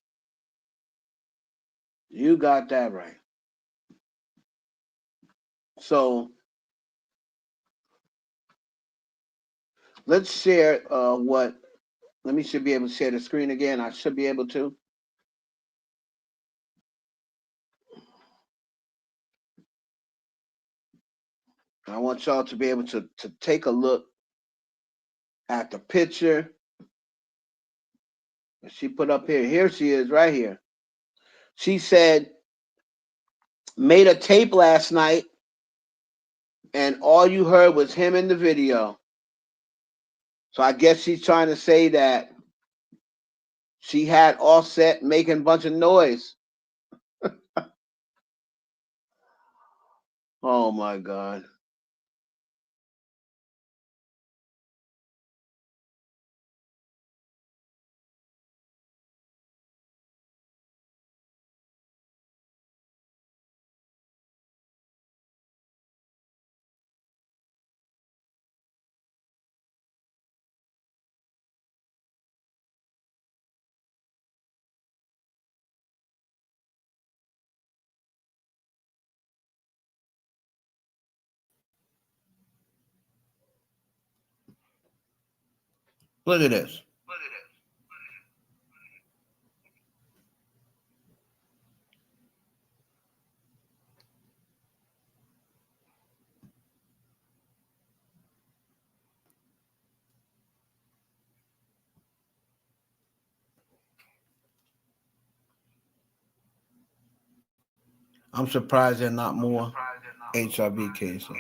You got that right. So let's share what. Let me should be able to share the screen again. I should be able to. I want y'all to be able to take a look at the picture that she put up here. Here she is right here. She said, made a tape last night, and all you heard was him in the video. So I guess she's trying to say that she had Offset making a bunch of noise. Oh my God. Look at this. I'm surprised there are not more HIV cases.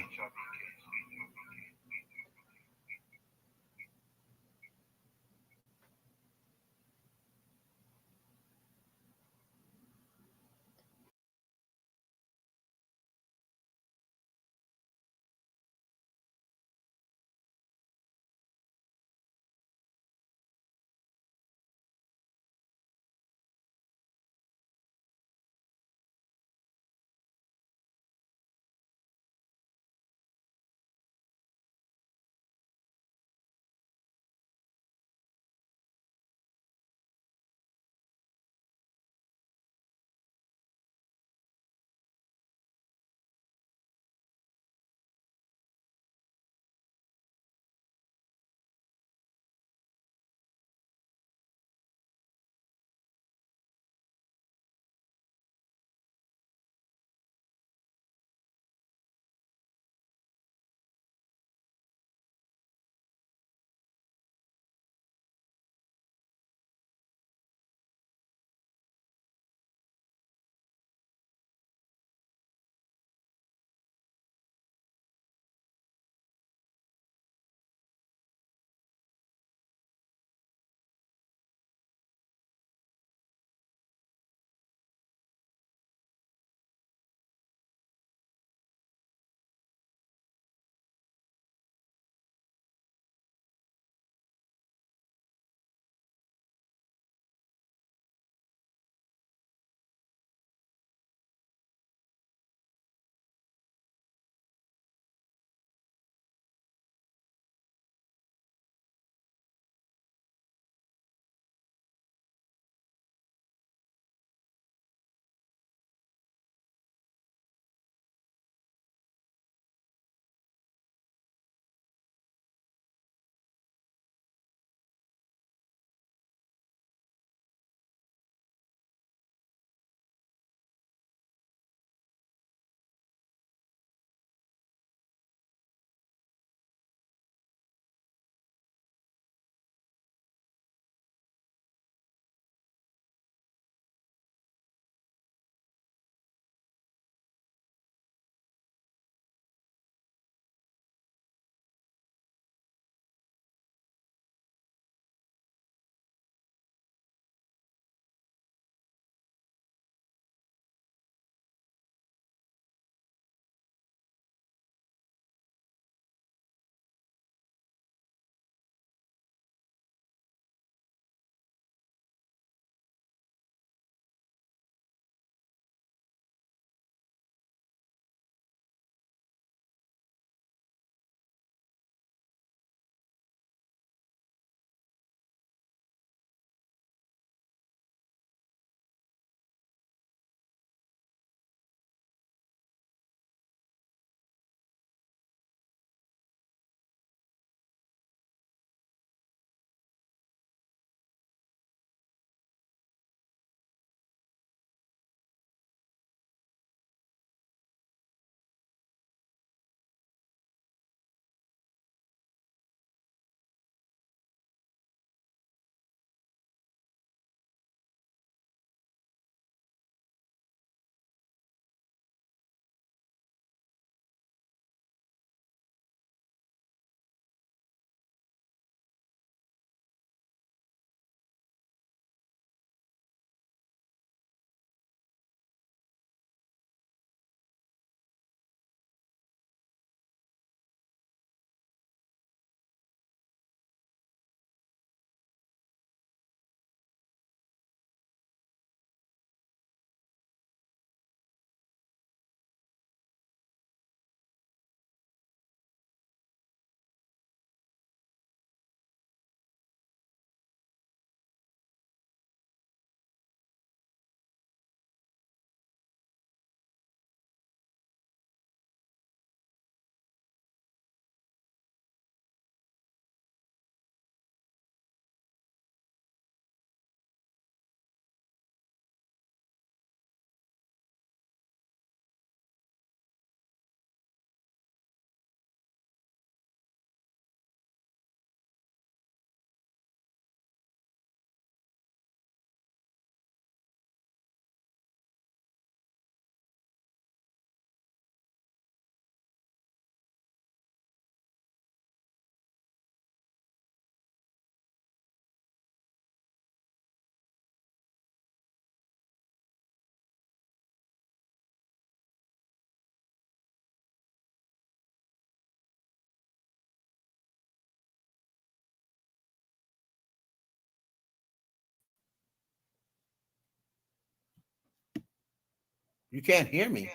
You can't hear me.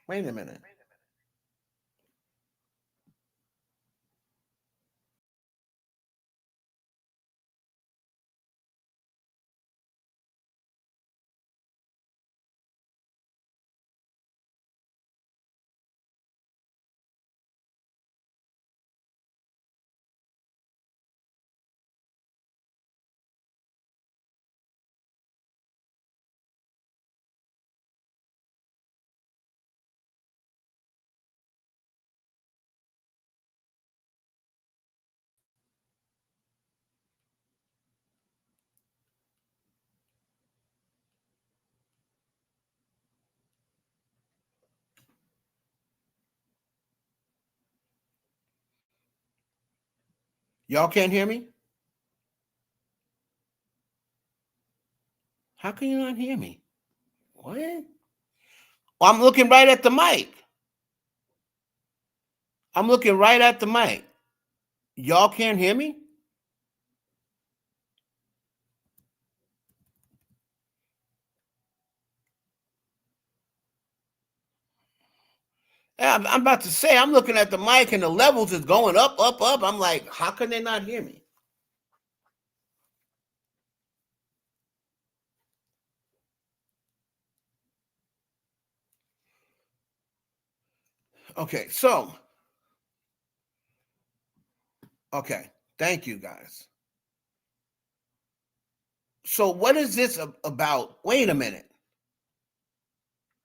Wait a minute. Y'all can't hear me? How can you not hear me? What? Well, I'm looking right at the mic. I'm looking right at the mic. Y'all can't hear me? Yeah, I'm about to say, I'm looking at the mic and the levels is going up, up, up. I'm like, how can they not hear me? Okay, so, okay, thank you guys. So what is this about? Wait a minute.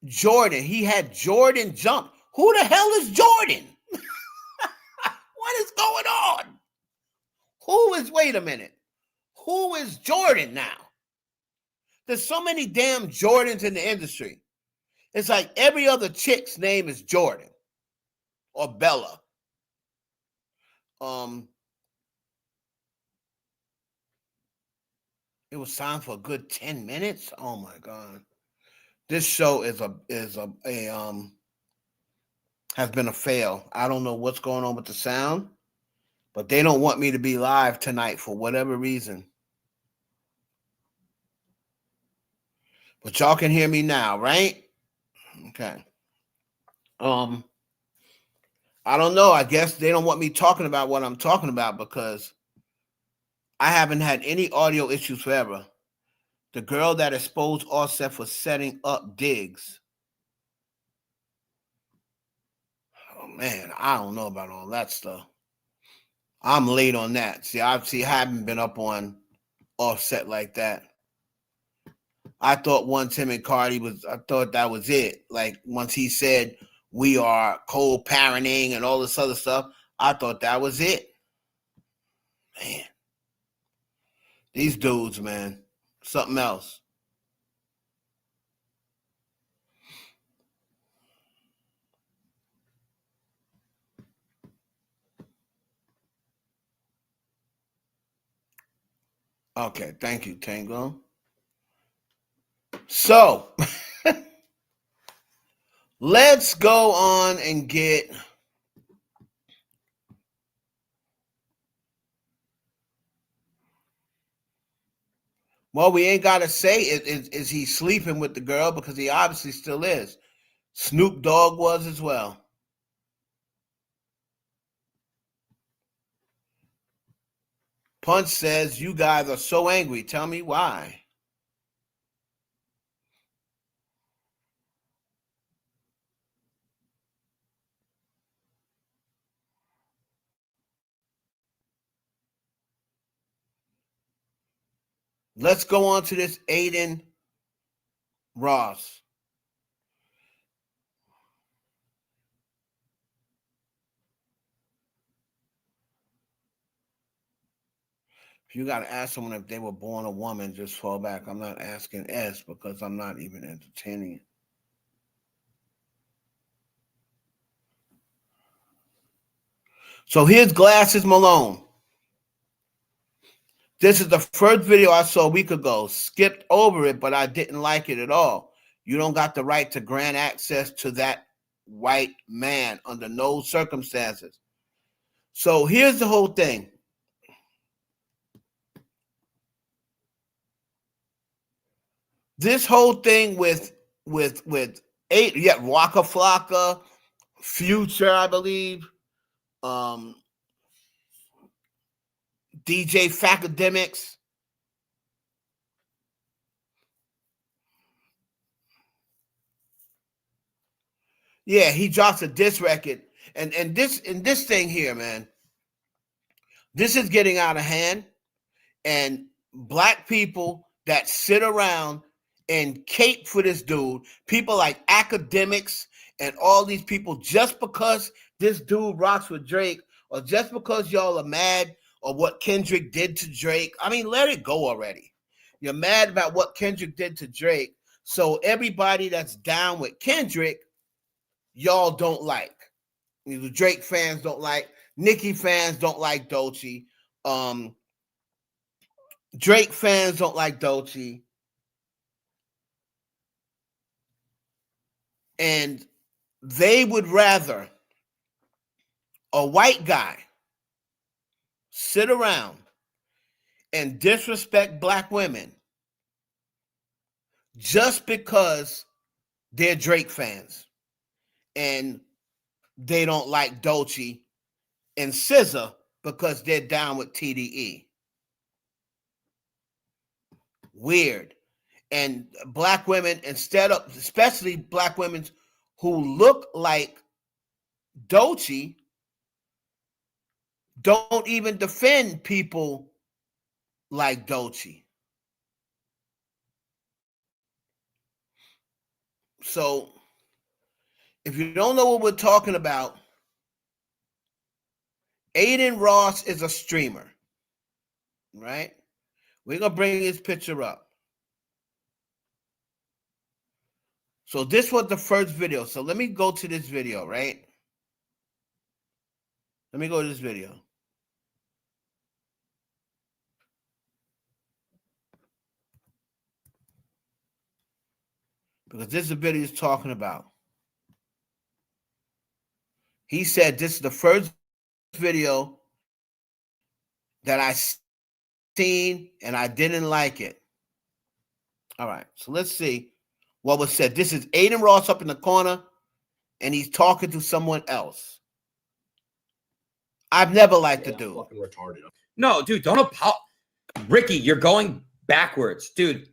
Jordan, he had Jordan jump. Who the hell is Jordan? What is going on? Wait a minute. Who is Jordan now? There's so many damn Jordans in the industry. It's like every other chick's name is Jordan or Bella. It was signed for a good 10 minutes. Oh my God. This show has been a fail. I don't know what's going on with the sound, but they don't want me to be live tonight for whatever reason. But y'all can hear me now, right? Okay. I don't know. I guess they don't want me talking about what I'm talking about because I haven't had any audio issues forever. The girl that exposed Offset for setting up digs. Oh man, I don't know about all that stuff. I'm late on that. See, I haven't been up on Offset like that. I thought once him and Cardi I thought that was it. Like once he said we are co-parenting and all this other stuff, I thought that was it. Man, these dudes, man, something else. Okay, thank you, Tango. So, let's go on and get well, we ain't got to say is he sleeping with the girl because he obviously still is. Snoop Dogg was as well. Punch says, you guys are so angry. Tell me why. Let's go on to this Adin Ross. If you got to ask someone if they were born a woman, just fall back. I'm not asking S because I'm not even entertaining it. So here's Glasses Malone. This is the first video I saw a week ago. Skipped over it, but I didn't like it at all. You don't got the right to grant access to that white man under no circumstances. So here's the whole thing. This whole thing with 8, yeah, Waka Flocka, Future, I believe, DJ Facademics. Yeah, he drops a diss record, and this thing here, man, this is getting out of hand, and black people that sit around and cape for this dude, people like academics and all these people, just because this dude rocks with Drake, or just because y'all are mad or what Kendrick did to Drake. I mean, let it go already. You're mad about what Kendrick did to Drake, so everybody that's down with Kendrick, y'all don't like. The Drake fans don't like. Nicki fans don't like Dolce. Drake fans don't like Dolce. And they would rather a white guy sit around and disrespect black women just because they're Drake fans and they don't like Dolce and SZA because they're down with TDE. Weird. And black women, instead of, especially black women who look like Dolce, don't even defend people like Dolce. So if you don't know what we're talking about, Adin Ross is a streamer, right? We're going to bring his picture up. So this was the first video. So let me go to this video, right? Let me go to this video. Because this is the video he's talking about. He said this is the first video that I seen and I didn't like it. All right, so let's see what was said. This is Adin Ross up in the corner, and he's talking to someone else. I've never liked the dude. Fucking retarded. No, dude, don't apologize. Ricky, you're going backwards. Dude,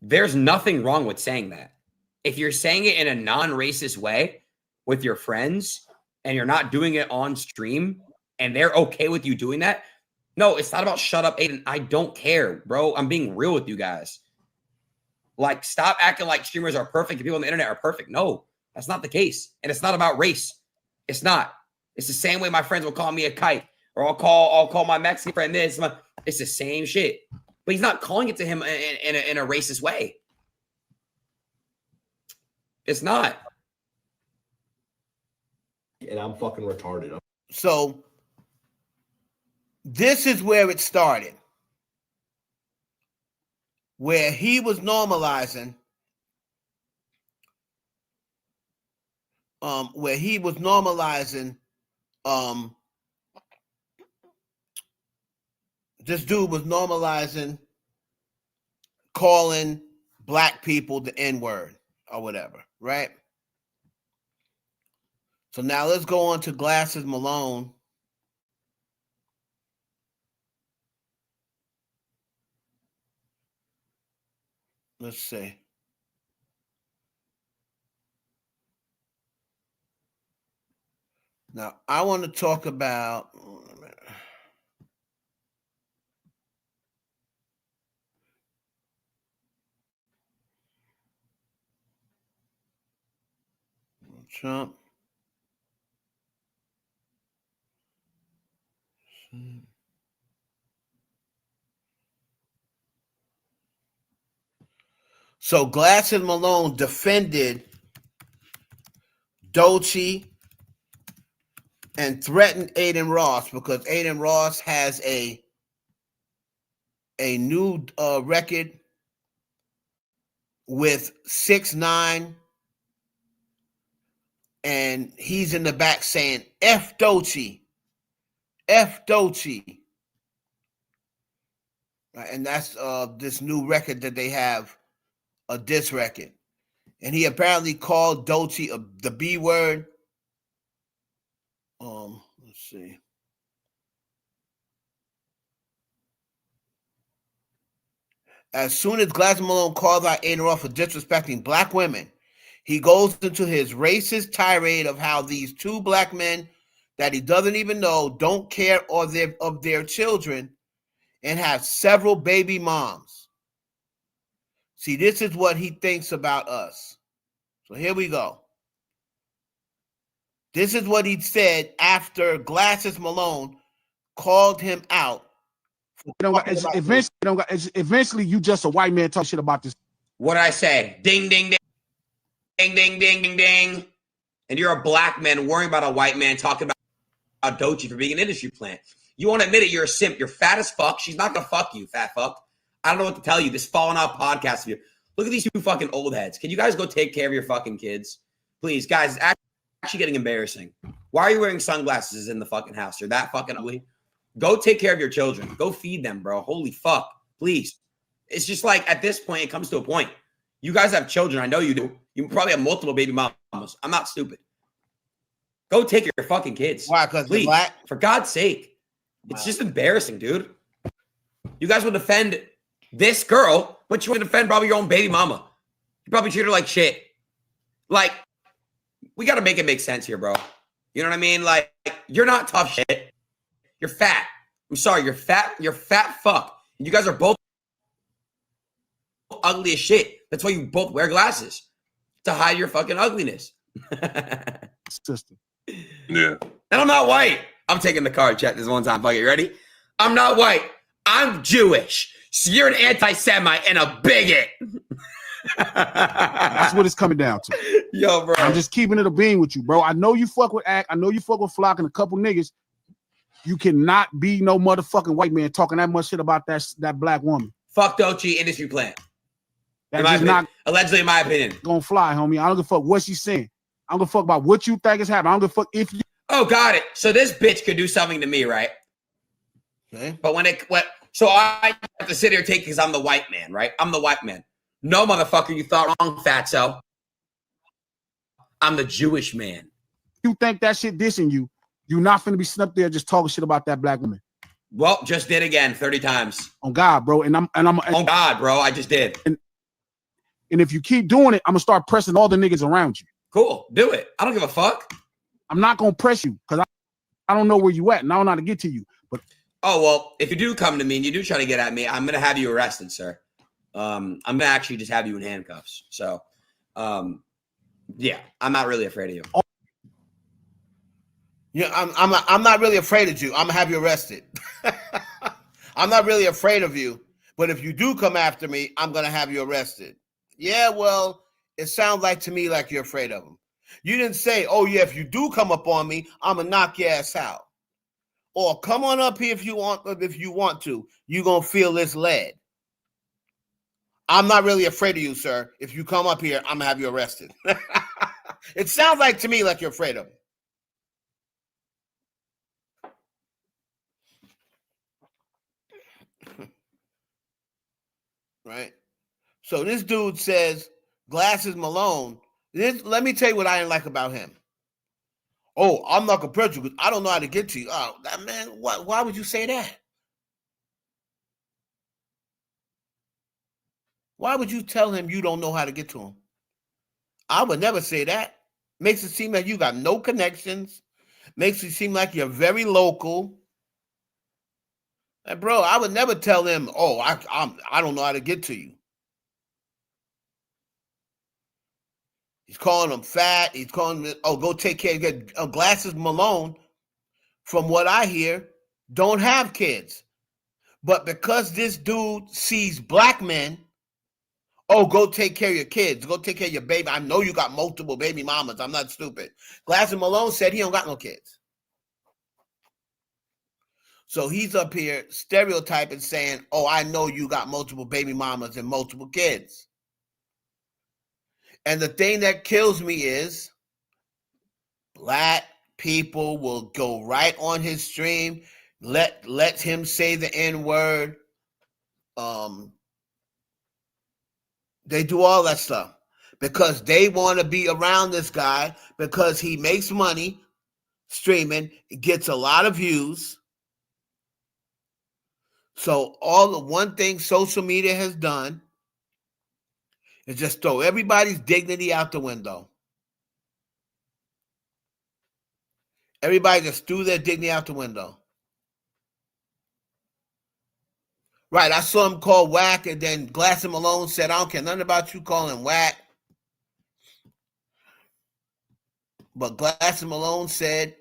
there's nothing wrong with saying that. If you're saying it in a non-racist way with your friends and you're not doing it on stream and they're okay with you doing that, no, it's not about shut up, Adin. I don't care, bro. I'm being real with you guys. Like, stop acting like streamers are perfect and people on the internet are perfect. No, that's not the case. And it's not about race. It's not. It's the same way my friends will call me a kite, or I'll call my Mexican friend this. It's the same shit. But he's not calling it to him in a racist way. It's not. And I'm fucking retarded. So this is where it started, where he was normalizing, this dude was normalizing calling black people the N-word or whatever, right? So now let's go on to Glasses Malone. Let's see. Now, I want to talk about... Trump. So Glasses Malone defended Dolce and threatened Adin Ross because Adin Ross has a new record with 6ix9ine, and he's in the back saying F Dolce, F Dolce. Right, and that's this new record that they have, a diss record. And he apparently called Doechii the B word. Let's see. As soon as Glasses Malone calls out Adin for disrespecting black women, he goes into his racist tirade of how these two black men that he doesn't even know don't care of their children and have several baby moms. See, this is what he thinks about us. So here we go. This is what he said after Glasses Malone called him out. Eventually, you just a white man talk shit about this. What did I say? Ding, ding, ding, ding, ding, ding, ding, ding. And you're a black man worrying about a white man talking about Doechii for being an industry plant. You won't admit it. You're a simp. You're fat as fuck. She's not going to fuck you, fat fuck. I don't know what to tell you. This falling off podcast of you. Look at these two fucking old heads. Can you guys go take care of your fucking kids? Please, guys, it's actually getting embarrassing. Why are you wearing sunglasses in the fucking house? You're that fucking ugly. Go take care of your children. Go feed them, bro. Holy fuck. Please. It's just like at this point, it comes to a point. You guys have children. I know you do. You probably have multiple baby mamas. I'm not stupid. Go take your fucking kids. Why? Because please, black? For God's sake. It's just embarrassing, dude. You guys will defend this girl, but you want to defend probably your own baby mama. You probably treat her like shit. Like, we got to make it make sense here, bro. You know what I mean? Like, you're not tough shit. You're fat. I'm sorry. You're fat. You're fat fuck. And you guys are both ugly as shit. That's why you both wear glasses. To hide your fucking ugliness. Sister. Yeah. And I'm not white. I'm taking the card. Check this one time. Fuck it. You ready? I'm not white. I'm Jewish. So you're an anti-Semite and a bigot. That's what it's coming down to. Yo, bro. I'm just keeping it a bean with you, bro. I know you fuck with Act. I know you fuck with Flock and a couple niggas. You cannot be no motherfucking white man talking that much shit about that black woman. Fuck Doechii, industry plant. That's just not allegedly, in my opinion, gonna fly, homie. I don't give a fuck what she's saying. I don't give a fuck about what you think is happening. I don't give a fuck if you. Oh, got it. So this bitch could do something to me, right? Okay. But so I have to sit here and take because I'm the white man, right? I'm the white man. No, motherfucker, you thought wrong, fatso. I'm the Jewish man. You think that shit dissing you? You're not finna be sitting up there just talking shit about that black woman. Well, just did again 30 times. On God, bro. And I'm on God, bro. I just did. And if you keep doing it, I'm gonna start pressing all the niggas around you. Cool. Do it. I don't give a fuck. I'm not gonna press you because I don't know where you at and I don't know how to get to you. But well, if you do come to me and you do try to get at me, I'm gonna have you arrested, sir. I'm gonna actually just have you in handcuffs. So yeah, I'm not really afraid of you. Yeah, I'm not really afraid of you. I'm gonna have you arrested. I'm not really afraid of you, but if you do come after me, I'm gonna have you arrested. Yeah, well, it sounds like to me like you're afraid of him. You didn't say, oh yeah, if you do come up on me, I'm gonna knock your ass out. Or come on up here if you want to. You're gonna feel this lead. I'm not really afraid of you, sir. If you come up here, I'm gonna have you arrested. It sounds like to me like you're afraid of him. Right? So this dude says, Glasses Malone. Let me tell you what I didn't like about him. Oh, I'm not gonna press you because I don't know how to get to you. Oh, that man, what? Why would you say that? Why would you tell him you don't know how to get to him? I would never say that. Makes it seem like you got no connections. Makes it seem like you're very local. And bro, I would never tell him, oh, I don't know how to get to you. He's calling him fat. He's calling him, oh, go take care. Get Glasses Malone, from what I hear, don't have kids. But because this dude sees black men, oh, go take care of your kids. Go take care of your baby. I know you got multiple baby mamas. I'm not stupid. Glasses Malone said he don't got no kids. So he's up here stereotyping saying, oh, I know you got multiple baby mamas and multiple kids. And the thing that kills me is black people will go right on his stream, let him say the N-word. They do all that stuff. because they want to be around this guy because he makes money streaming, gets a lot of views. So all the one thing social media has done is just throw everybody's dignity out the window. Everybody just threw their dignity out the window. Right, I saw him call whack, and then Glass and Malone said, I don't care nothing about you calling whack. But Glass and Malone said,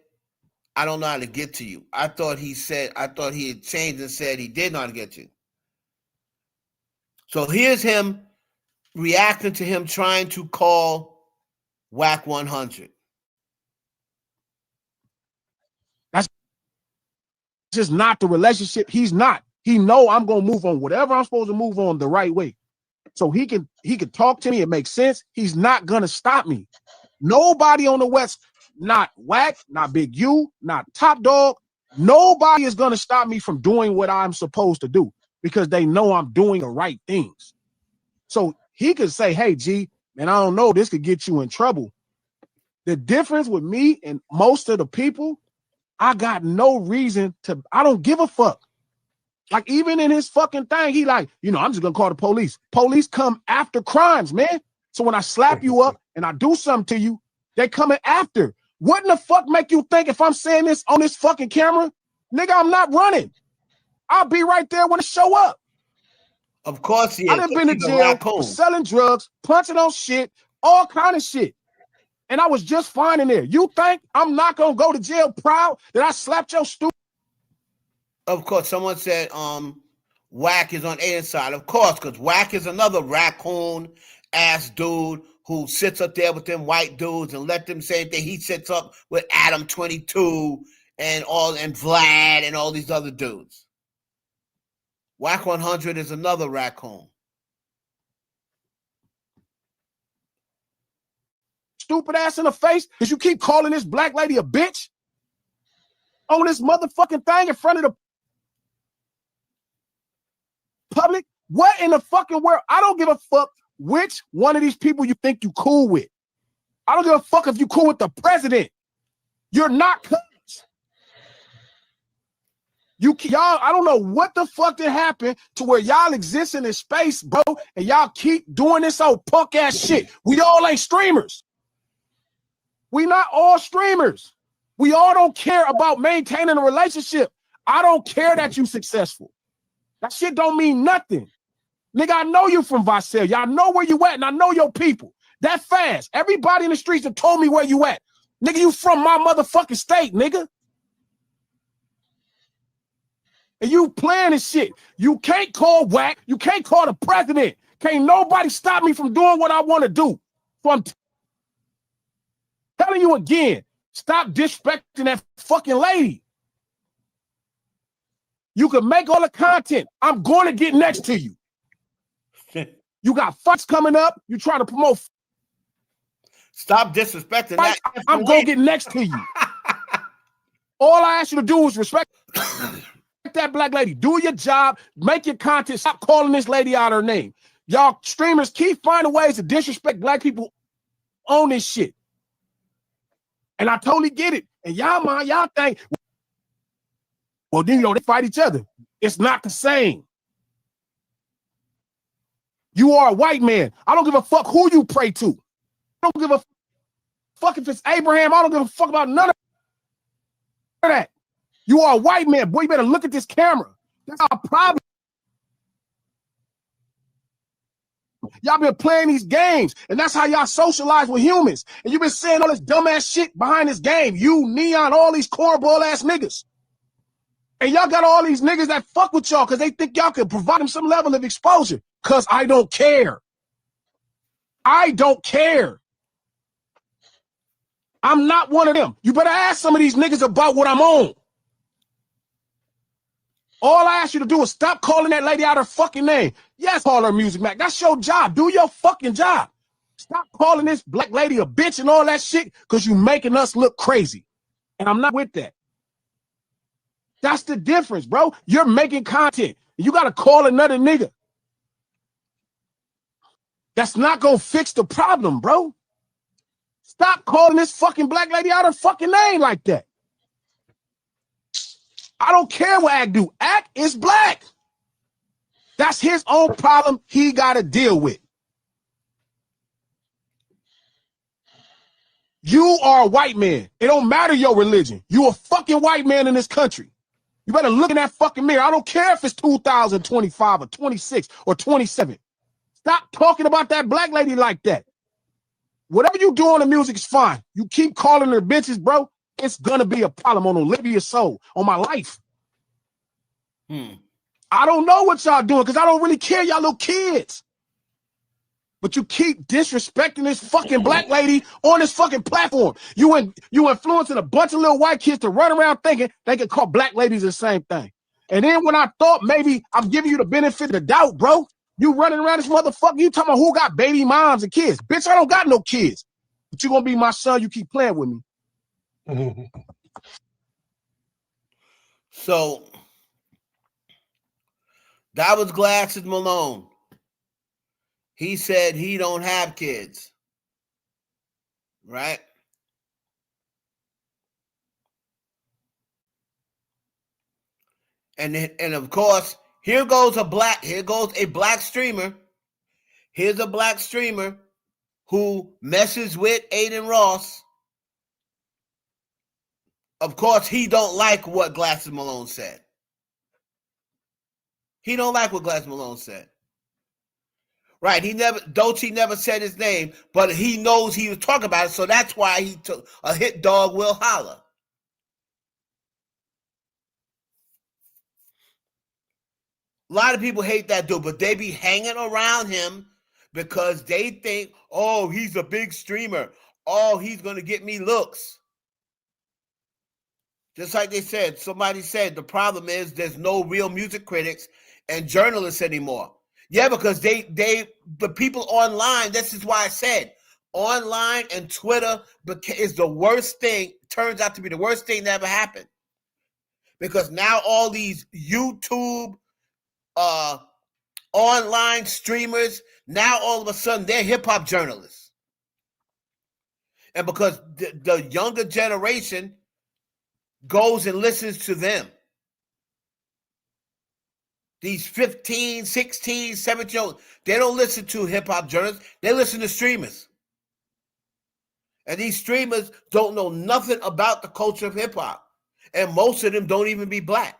I don't know how to get to you. I thought he had changed and said he did know how to get to you. So here's him reacting to him trying to call whack 100. That's just not the relationship. He's not. He know I'm gonna move on whatever I'm supposed to move on the right way. So he can talk to me. It makes sense. He's not gonna stop me. Nobody on the West, not Whack, not Big U, not Top Dog. Nobody is gonna stop me from doing what I'm supposed to do because they know I'm doing the right things. So he could say, hey, G, man, I don't know, this could get you in trouble. The difference with me and most of the people, I got no reason to, I don't give a fuck. Like, even in his fucking thing, he like, I'm just gonna call the police. Police come after crimes, man. So when I slap you up and I do something to you, they coming after. What in the fuck make you think if I'm saying this on this fucking camera, nigga, I'm not running. I'll be right there when it show up. Of course he is. I done been to jail for selling drugs, punching on shit, all kind of shit. And I was just fine in there. You think I'm not gonna go to jail proud that I slapped your stupid? Of course, someone said Whack is on Adin's side. Of course, because Whack is another raccoon-ass dude who sits up there with them white dudes and let them say that he sits up with Adam 22 and Vlad and all these other dudes. Whack 100 is another raccoon. Stupid ass in the face because you keep calling this black lady a bitch on this motherfucking thing in front of the public. What in the fucking world? I don't give a fuck which one of these people you think you cool with. I don't give a fuck if you cool with the president. You're not cuz. Y'all, I don't know what the fuck that happened to where y'all exist in this space, bro, and y'all keep doing this old punk ass shit. We all ain't streamers. We not all streamers. We all don't care about maintaining a relationship. I don't care that you successful. That shit don't mean nothing. Nigga, I know you from Visalia. Y'all know where you at, and I know your people. That fast. Everybody in the streets have told me where you at. Nigga, you from my motherfucking state, nigga. And you playing this shit. You can't call Whack. You can't call the president. Can't nobody stop me from doing what I want to do. So I'm telling you again, stop disrespecting that fucking lady. You can make all the content. I'm going to get next to you. You got fights coming up. You trying to promote. Stop disrespecting fights. that. I'm going to get next to you. All I ask you to do is respect that black lady. Do your job. Make your content. Stop calling this lady out her name. Y'all streamers keep finding ways to disrespect black people on this shit. And I totally get it. And y'all think, well, then, they fight each other. It's not the same. You are a white man. I don't give a fuck who you pray to. I don't give a fuck if it's Abraham. I don't give a fuck about none of that. You are a white man. Boy, you better look at this camera. That's our problem. Y'all been playing these games, and that's how y'all socialize with humans. And you've been saying all this dumbass shit behind this game. You, Neon, all these cornball ass niggas. And y'all got all these niggas that fuck with y'all because they think y'all can provide them some level of exposure. Because I don't care. I don't care. I'm not one of them. You better ask some of these niggas about what I'm on. All I ask you to do is stop calling that lady out her fucking name. Yes, call her Music Mac. That's your job. Do your fucking job. Stop calling this black lady a bitch and all that shit because you making us look crazy. And I'm not with that. That's the difference, bro. You're making content. You got to call another nigga. That's not gonna fix the problem, bro. Stop calling this fucking black lady out her fucking name like that. I don't care what Act do. Act is black. That's his own problem he got to deal with. You are a white man. It don't matter your religion. You a fucking white man in this country. You better look in that fucking mirror. I don't care if it's 2025 or 26 or 27. Stop talking about that black lady like that. Whatever you do on the music is fine. You keep calling her bitches, bro, it's gonna be a problem on Olivia's soul, on my life. I don't know what y'all doing because I don't really care, y'all little kids. But you keep disrespecting this fucking black lady on this fucking platform. You influencing a bunch of little white kids to run around thinking they can call black ladies the same thing. And then when I thought maybe I'm giving you the benefit of the doubt, bro, you running around this motherfucker, you talking about who got baby moms and kids. Bitch, I don't got no kids. But you gonna be my son, you keep playing with me. So that was Glasses Malone. He said he don't have kids, right? And of course, here goes a black streamer. Here's a black streamer who messes with Adin Ross. Of course, he don't like what Glasses Malone said. He don't like what Glasses Malone said. Right, Dolce never said his name, but he knows he was talking about it, so that's why he took a hit dog will holler. A lot of people hate that dude, but they be hanging around him because they think, oh, he's a big streamer. Oh, he's going to get me looks. Just like they said, somebody said, the problem is there's no real music critics and journalists anymore. Yeah, because the people online, this is why I said, online and Twitter is the worst thing, turns out to be the worst thing that ever happened. Because now all these YouTube online streamers, now all of a sudden they're hip-hop journalists. And because the younger generation goes and listens to them. These 15, 16, 17, they don't listen to hip-hop journalists. They listen to streamers. And these streamers don't know nothing about the culture of hip-hop. And most of them don't even be black.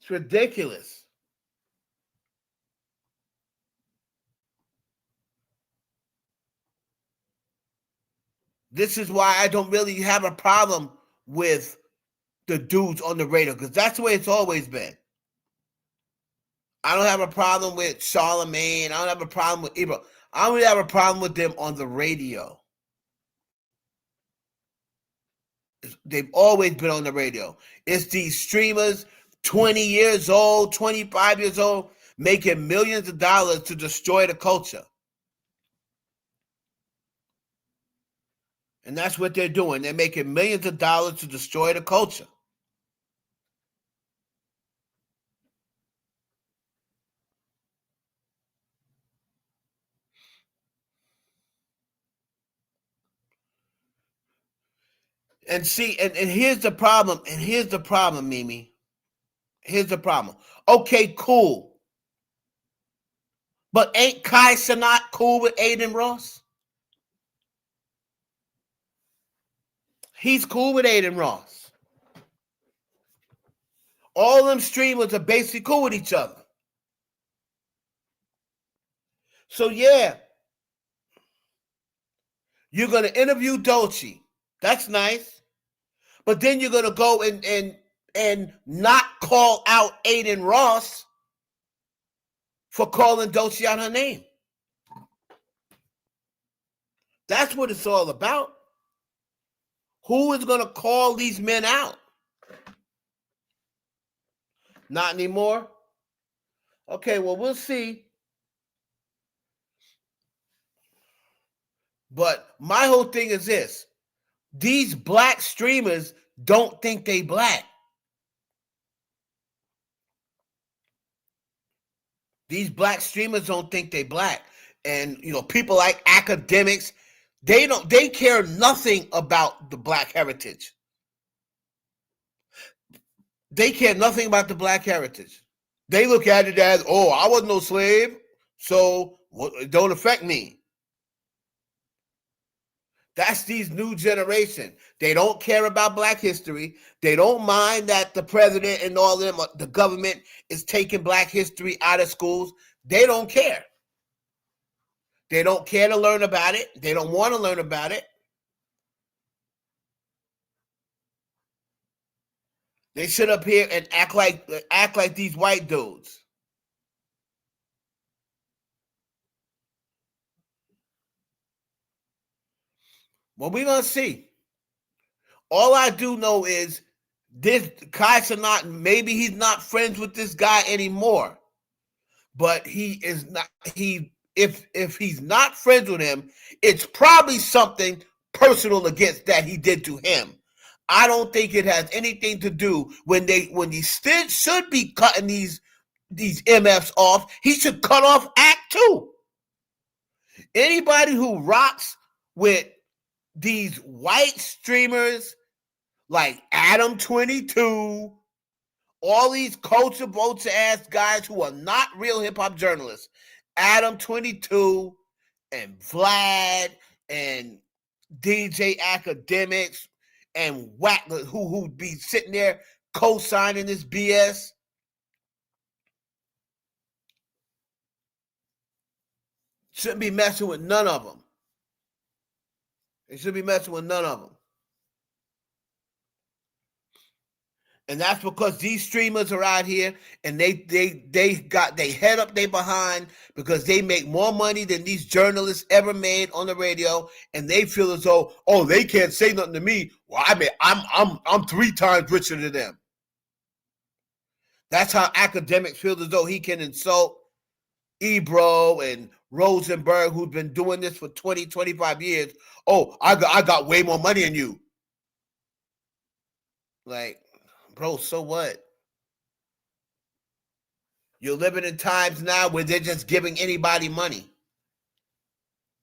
It's ridiculous. This is why I don't really have a problem with the dudes on the radio, because that's the way it's always been. I don't have a problem with Charlemagne. I don't have a problem with Ebro. I don't really have a problem with them on the radio. They've always been on the radio. It's these streamers, 20 years old, 25 years old, making millions of dollars to destroy the culture. And that's what they're doing. They're making millions of dollars to destroy the culture. And see, and here's the problem. And here's the problem, Mimi. Here's the problem. Okay, cool. But ain't Kai Cenat cool with Adin Ross? He's cool with Adin Ross. All them streamers are basically cool with each other. So yeah, you're going to interview Dolce. That's nice. But then you're going to go and not call out Adin Ross for calling Dolce out her name. That's what it's all about. Who is going to call these men out? Not anymore? Okay, well, we'll see. But my whole thing is this. These black streamers don't think they black. These black streamers don't think they black. And people like academics, they care nothing about the black heritage. They care nothing about the black heritage. They look at it as, oh, I was no slave, so it don't affect me. That's these new generation. They don't care about black history. They don't mind that the president and all them, the government is taking black history out of schools. They don't care. They don't care to learn about it. They don't want to learn about it. They sit up here and act like these white dudes. Well, we're gonna see. All I do know is this Kai Cenat, maybe he's not friends with this guy anymore. But he is not, if he's not friends with him, it's probably something personal against that he did to him. I don't think it has anything to do when he still should be cutting these MFs off. He should cut off Act 2. Anybody who rocks with these white streamers like Adam 22, all these culture vulture ass guys who are not real hip hop journalists, Adam 22 and Vlad and DJ Academics and Whack, who be sitting there co-signing this BS. Shouldn't be messing with none of them. They should be messing with none of them. And that's because these streamers are out here and they got they head up they behind because they make more money than these journalists ever made on the radio, and they feel as though, oh, they can't say nothing to me. Well, I mean, I'm 3 times richer than them. That's how academics feel as though he can insult Ebro and Rosenberg, who've been doing this for 20, 25 years. Oh, I got way more money than you. Like, bro, so what? You're living in times now where they're just giving anybody money.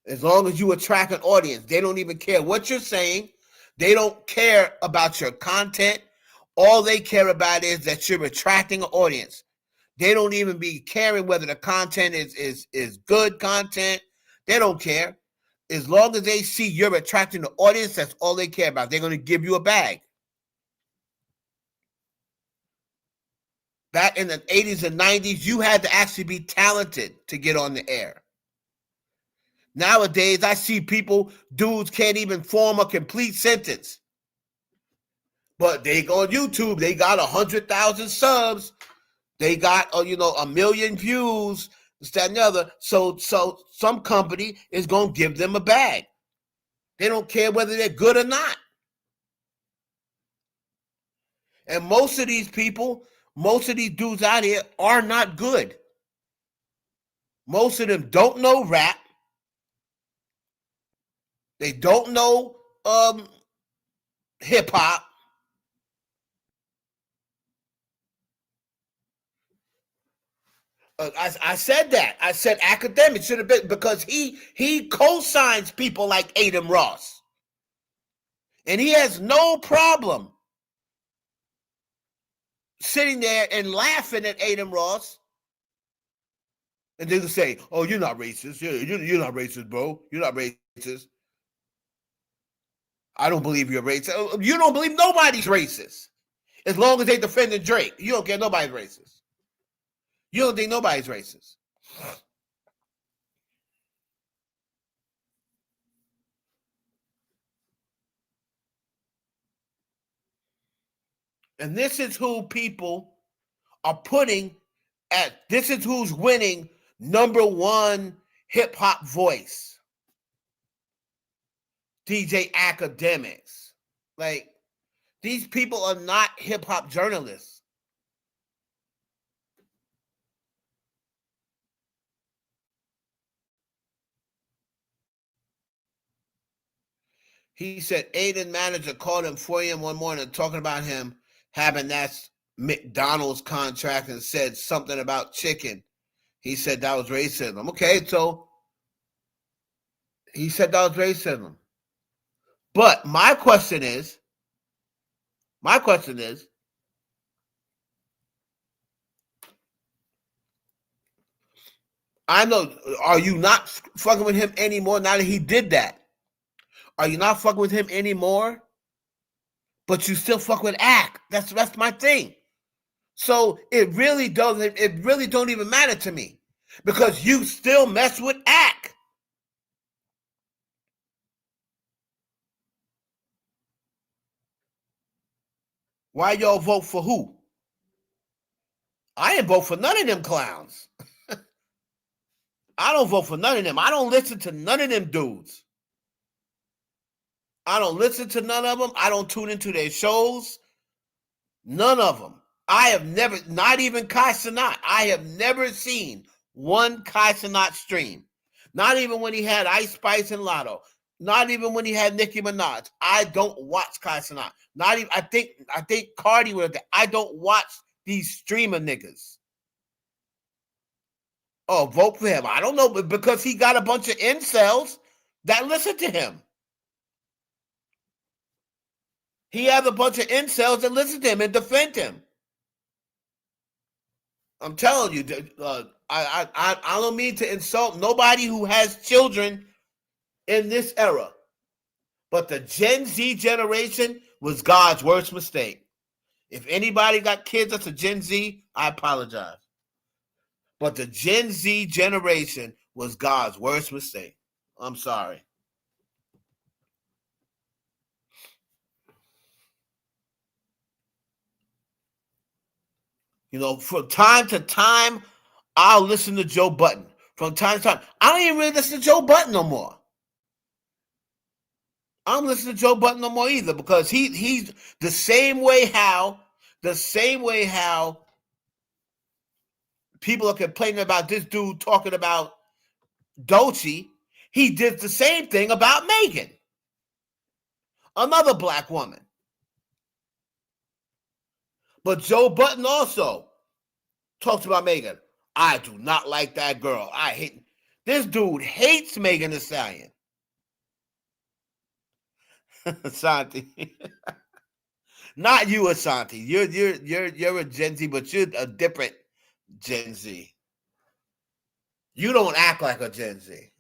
As long as you attract an audience, they don't even care what you're saying. They don't care about your content. All they care about is that you're attracting an audience. They don't even be caring whether the content is good content. They don't care. As long as they see you're attracting the audience, that's all they care about. They're going to give you a bag. Back in the 80s and 90s, you had to actually be talented to get on the air. Nowadays, I see dudes can't even form a complete sentence. But they go on YouTube, they got 100,000 subs, they got 1 million views, this, that, and the other. So some company is gonna give them a bag. They don't care whether they're good or not. And most of these dudes out here are not good. Most of them don't know rap. They don't know hip hop. I said that. I said academic should have been, because he co-signs people like Adin Ross. And he has no problem sitting there and laughing at Adin Ross. And they will say, oh, you're not racist. You're not racist, bro. You're not racist. I don't believe you're racist. You don't believe nobody's racist. As long as they defending Drake. You don't care nobody's racist. You don't think nobody's racist. And this is who people are this is who's winning #1 hip hop voice. DJ Academics. Like, these people are not hip hop journalists. He said Adin manager called him 4 a.m. one morning talking about him having that McDonald's contract and said something about chicken. He said that was racism. Okay, so he said that was racism. But my question is, I know, are you not fucking with him anymore now that he did that? Are you not fucking with him anymore? But you still fuck with Ack. That's my thing. So it really don't even matter to me because you still mess with Ack. Why y'all vote for who? I ain't vote for none of them clowns. I don't vote for none of them. I don't listen to none of them dudes. I don't listen to none of them. I don't tune into their shows. None of them. I have never, not even Kai Cenat. I have never seen one Kai Cenat stream. Not even when he had Ice Spice and Lotto. Not even when he had Nicki Minaj. I don't watch Kai Cenat. Not even. I think Cardi was there. I don't watch these streamer niggas. Oh, vote for him. I don't know, but because he got a bunch of incels that listen to him. He has a bunch of incels that listen to him and defend him. I'm telling you, I don't mean to insult nobody who has children in this era, but the Gen Z generation was God's worst mistake. If anybody got kids that's a Gen Z, I apologize. But the Gen Z generation was God's worst mistake. I'm sorry. You know, from time to time, I'll listen to Joe Budden. From time to time, I don't even really listen to Joe Budden no more. I don't listen to Joe Budden no more either because he's the same way how people are complaining about this dude talking about Doechii. He did the same thing about Megan, another black woman. But Joe Budden also talks about Megan. I do not like that girl. I hate this dude. Hates Megan Thee Stallion. Asante, not you, Asante. You're a Gen Z, but you're a different Gen Z. You don't act like a Gen Z.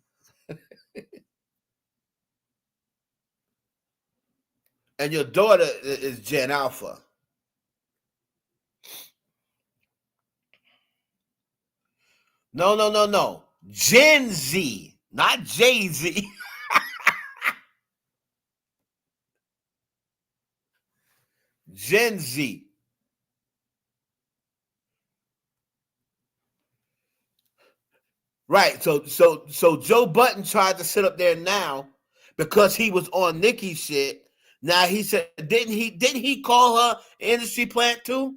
And your daughter is Gen Alpha. No. Gen Z, not Jay-Z. Gen Z. Right. So Joe Budden tried to sit up there now because he was on Nicki's shit. Now he said, didn't he call her industry plant too?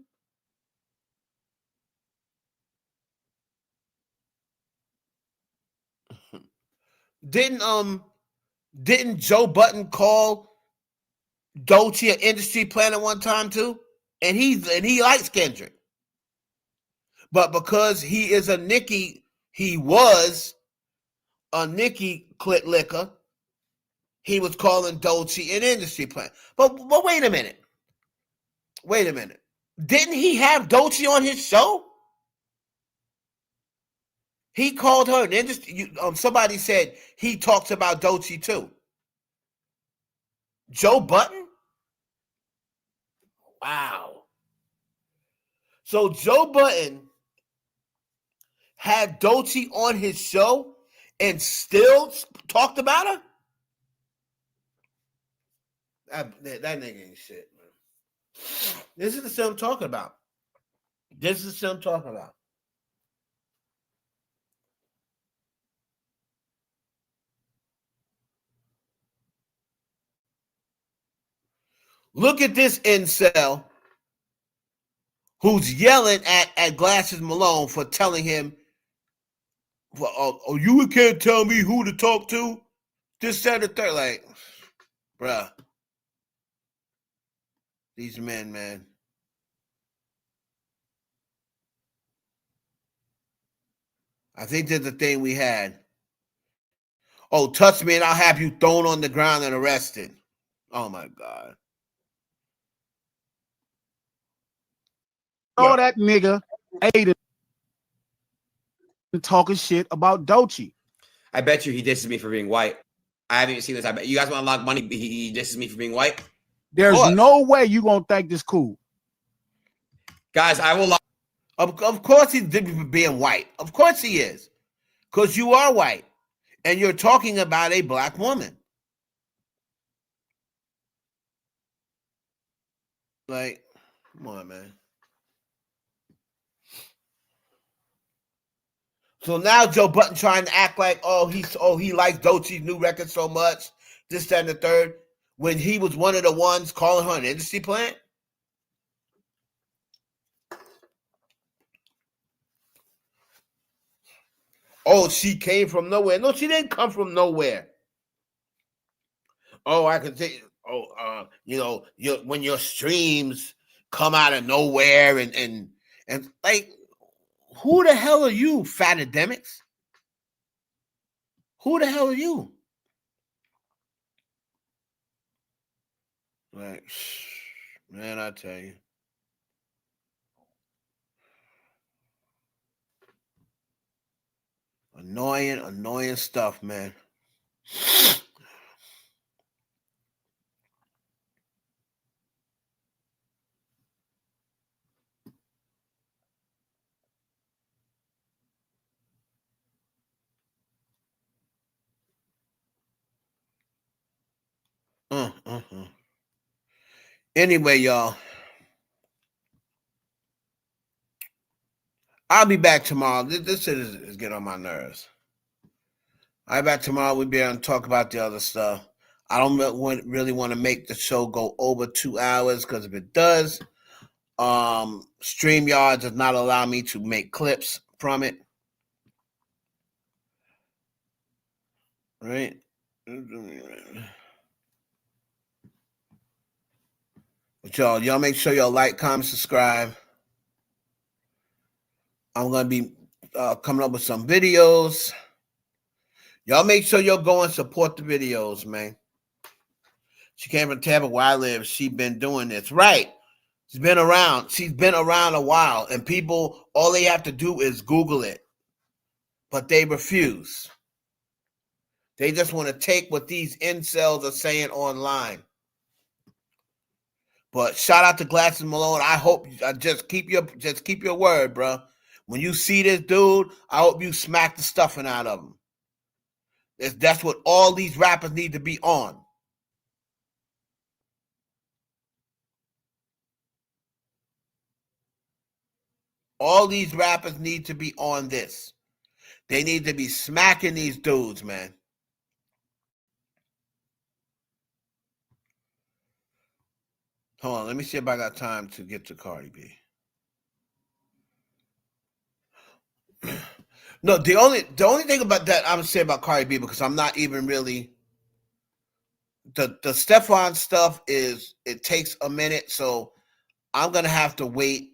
Didn't Joe Budden call Doechii an industry plant at one time too? And he likes Kendrick. But because he is a Nicki, he was a Nicki clit licker, he was calling Doechii an industry plant. But wait a minute. Didn't he have Doechii on his show? He called her an industry. Somebody said he talks about Doechii too. Joe Budden? Wow. So Joe Budden had Doechii on his show and still talked about her? That nigga ain't shit, man. This is the shit I'm talking about. Look at this incel who's yelling at Glasses Malone for telling him, oh, you can't tell me who to talk to? This, that, the third. Like, Bruh. These men, man. I think there's a thing we had. Oh, touch me and I'll have you thrown on the ground and arrested. Oh my God. All that nigga Adin talking shit about Doechii. I bet you he disses me for being white. I haven't even seen this. I bet you guys want to unlock money. He disses me for being white. There's no way you gonna think this cool. Guys, I will. Of course he's different for being white. Of course he is. Because you are white. And you're talking about a black woman. Like, come on, man. So now Joe Budden trying to act like, he likes Doechii's new record so much, this, that, and the third, when he was one of the ones calling her an industry plant. Oh, she came from nowhere. No, she didn't come from nowhere. Oh, I can say, when your streams come out of nowhere and like, who the hell are you, fatademics? Who the hell are you? Like, man, I tell you. Annoying stuff, man. Anyway, y'all, I'll be back tomorrow. This shit is getting on my nerves. I'll be back tomorrow. We'll be able to talk about the other stuff. I don't really want to make the show go over 2 hours, because if it does, StreamYard does not allow me to make clips from it. Right? But y'all make sure y'all like, comment, subscribe. I'm going to be coming up with some videos. Y'all make sure y'all go and support the videos, man. She came from Tampa where I live. She's been doing this. Right. She's been around. She's been around a while. And people, all they have to do is Google it. But they refuse. They just want to take what these incels are saying online. But shout out to Glasses Malone. I hope just keep your word, bro. When you see this dude, I hope you smack the stuffing out of him. That's what all these rappers need to be on. All these rappers need to be on this. They need to be smacking these dudes, man. Hold on, let me see if I got time to get to Cardi B. No, the only thing about that I'm gonna say about Cardi B, because I'm not even really the Stefon stuff is, it takes a minute, so I'm gonna have to wait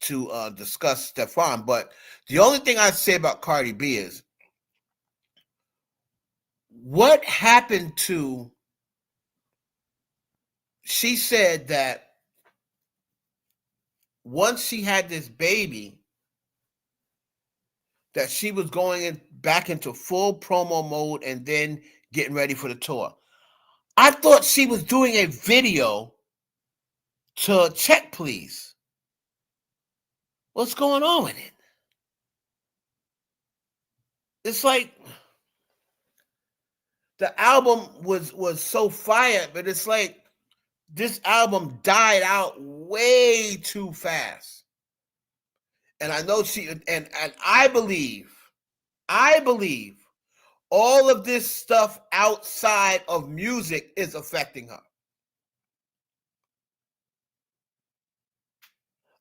to discuss Stefon. But the only thing I'd say about Cardi B is, what happened to, she said that once she had this baby, that she was going back into full promo mode and then getting ready for the tour. I thought she was doing a video to Check Please. What's going on with it? It's like the album was so fire, but it's like this album died out way too fast. And I know and I believe all of this stuff outside of music is affecting her.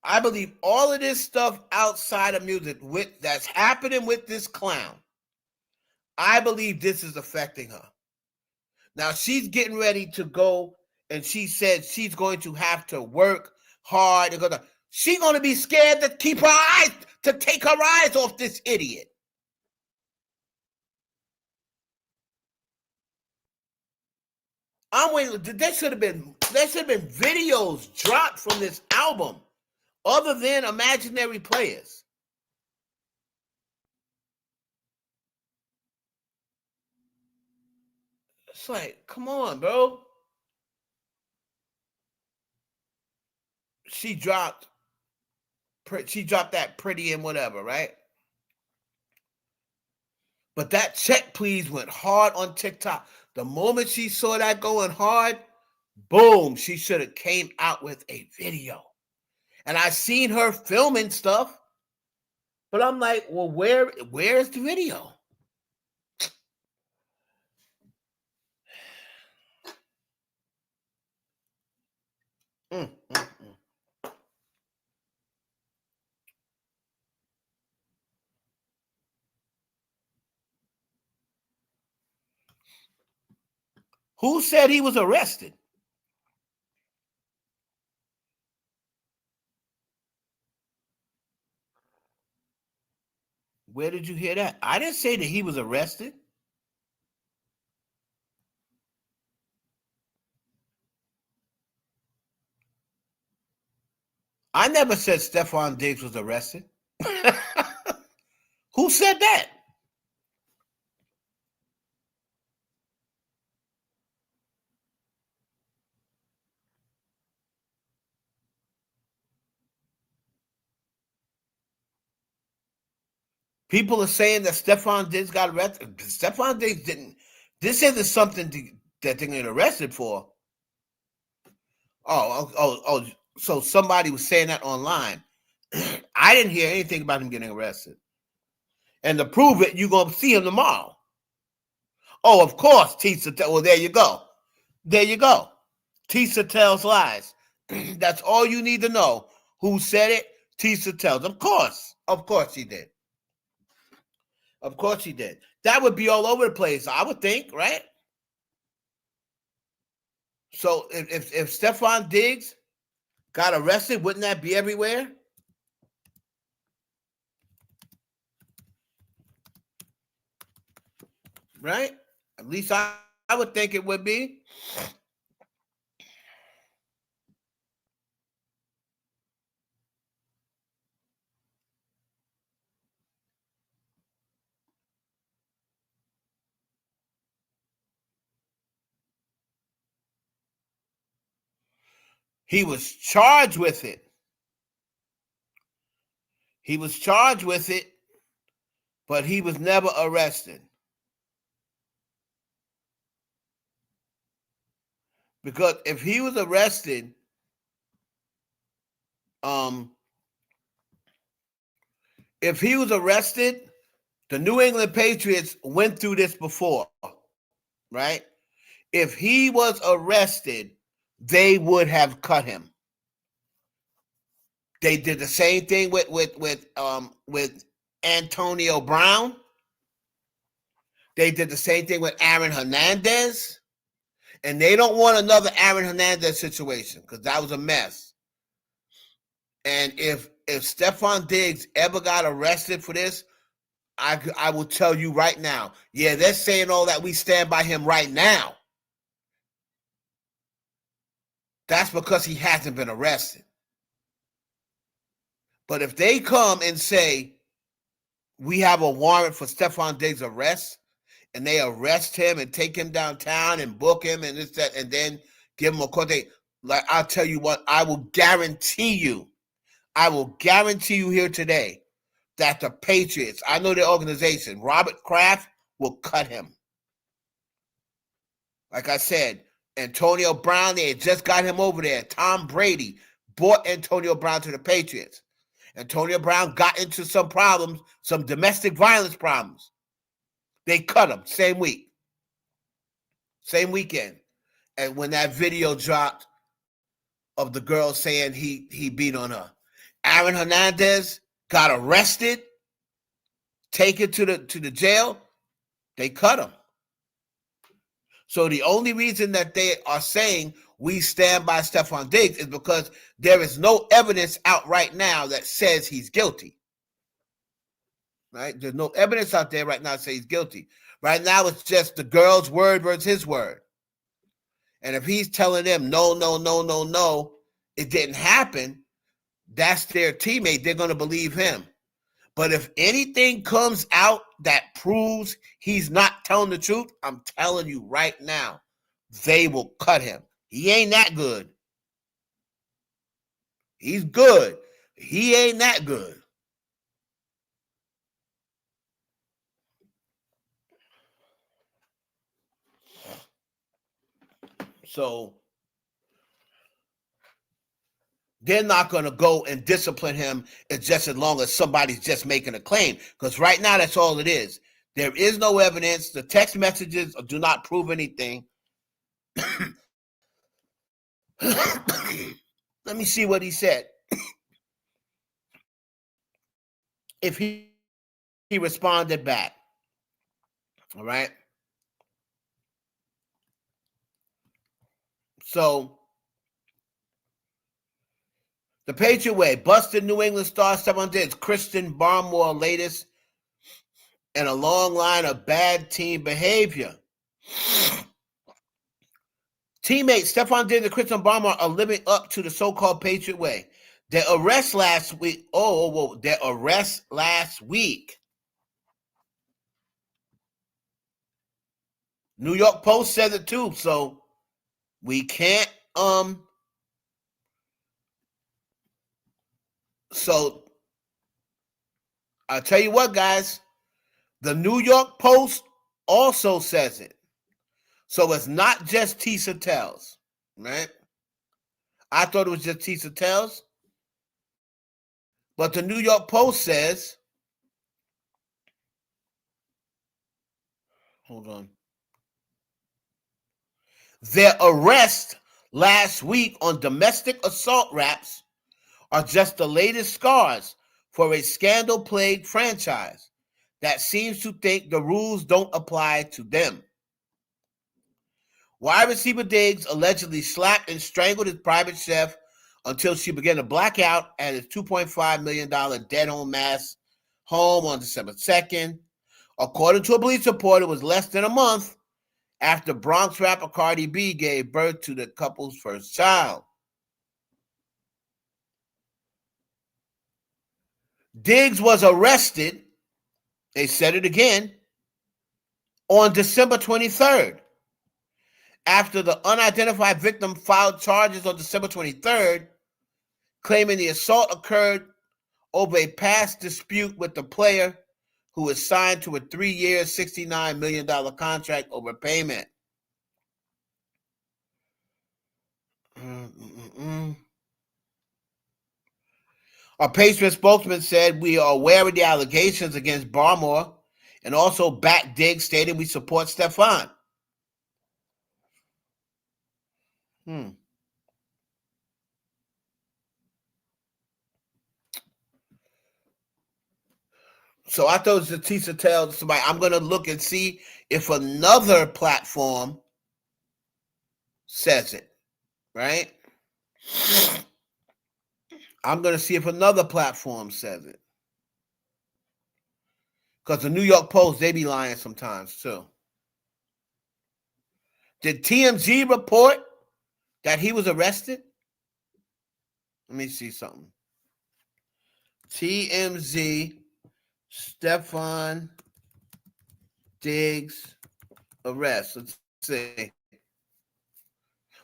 I believe all of this stuff outside of music that's happening with this clown, I believe this is affecting her. Now she's getting ready to go, and she said she's going to have to work hard. She's going to be scared to take her eyes off this idiot. I'm waiting. There should have been videos dropped from this album, other than Imaginary Players. It's like, come on, bro. She dropped that Pretty and whatever, right? But that Check Please went hard on TikTok. The moment she saw that going hard, boom, she should have came out with a video. And I seen her filming stuff, but I'm like, well, where's the video? Who said he was arrested? Where did you hear that? I didn't say that he was arrested. I never said Stefon Diggs was arrested. Who said that? People are saying that Stefon Diggs got arrested. Stefon Diggs didn't. This isn't something that they're getting arrested for. Oh, so somebody was saying that online. I didn't hear anything about him getting arrested. And to prove it, you're going to see him tomorrow. Oh, of course, Tisa. Well, there you go. There you go. Tisa tells lies. That's all you need to know. Who said it? Tisa tells. Of course he did. Of course he did. That would be all over the place, I would think, right? So if Stefon Diggs got arrested, wouldn't that be everywhere? Right? At least I would think it would be. He was charged with it. He was charged with it, but he was never arrested. Because if he was arrested, the New England Patriots went through this before, right? If he was arrested, they would have cut him. They did the same thing with Antonio Brown. They did the same thing with Aaron Hernandez. And they don't want another Aaron Hernandez situation because that was a mess. And if Stefon Diggs ever got arrested for this, I will tell you right now, yeah, they're saying all that. We stand by him right now. That's because he hasn't been arrested. But if they come and say, we have a warrant for Stefon Diggs' arrest, and they arrest him and take him downtown and book him and this, that, and then give him a court date, like, I'll tell you what, I will guarantee you here today that the Patriots, I know their organization, Robert Kraft, will cut him. Like I said, Antonio Brown, they had just got him over there. Tom Brady brought Antonio Brown to the Patriots. Antonio Brown got into some problems, some domestic violence problems. They cut him same week, same weekend. And when that video dropped of the girl saying he beat on her, Aaron Hernandez got arrested, taken to the jail. They cut him. So the only reason that they are saying we stand by Stefon Diggs is because there is no evidence out right now that says he's guilty. Right? There's no evidence out there right now that says he's guilty. Right now, it's just the girl's word versus his word. And if he's telling them, no, no, no, no, no, it didn't happen, that's their teammate. They're going to believe him. But if anything comes out that proves he's not telling the truth, I'm telling you right now, they will cut him. He ain't that good. He's good. He ain't that good. So they're not going to go and discipline him just as long as somebody's just making a claim. Because right now, that's all it is. There is no evidence. The text messages do not prove anything. Let me see what he said. If he responded back. All right. So the Patriot Way, busted New England star Stefon Diggs, Christian Barmore latest, and a long line of bad team behavior. Teammates Stefon Diggs and Christian Barmore are living up to the so-called Patriot Way. Their arrest last week. Their arrest last week. New York Post says it too, so we can't so I'll tell you what, guys, the New York Post also says it. So it's not just Tisa Tells, right? I thought it was just Tisa Tells. But the New York Post says, hold on. Their arrest last week on domestic assault raps are just the latest scars for a scandal-plagued franchise that seems to think the rules don't apply to them. Wide receiver Diggs allegedly slapped and strangled his private chef until she began to black out at his $2.5 million dead home mass home on December 2nd. According to a police report, it was less than a month after Bronx rapper Cardi B gave birth to the couple's first child. Diggs was arrested, they said it again, on December 23rd. After the unidentified victim filed charges on December 23rd, claiming the assault occurred over a past dispute with the player who was signed to a 3-year, $69 million contract over payment. A Patriot spokesman said, we are aware of the allegations against Barmore and also backed Diggs, stating we support Stefon. So I thought it was a teacher tell somebody, I'm going to look and see if another platform says it, right? I'm going to see if another platform says it. Because the New York Post, they be lying sometimes too. Did TMZ report that he was arrested? Let me see something. TMZ, Stefon Diggs arrest. Let's see.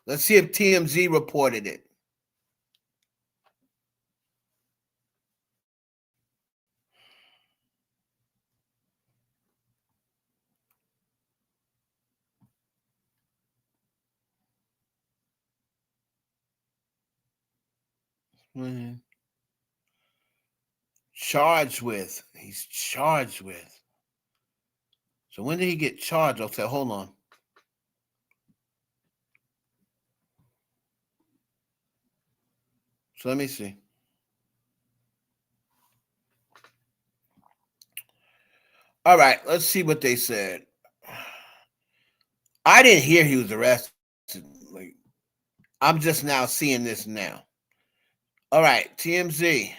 Let's see if TMZ reported it. Charged with. He's charged with. So when did he get charged? I'll say, hold on. So let me see. All right, let's see what they said. I didn't hear he was arrested. Like, I'm just now seeing this now. All right, TMZ.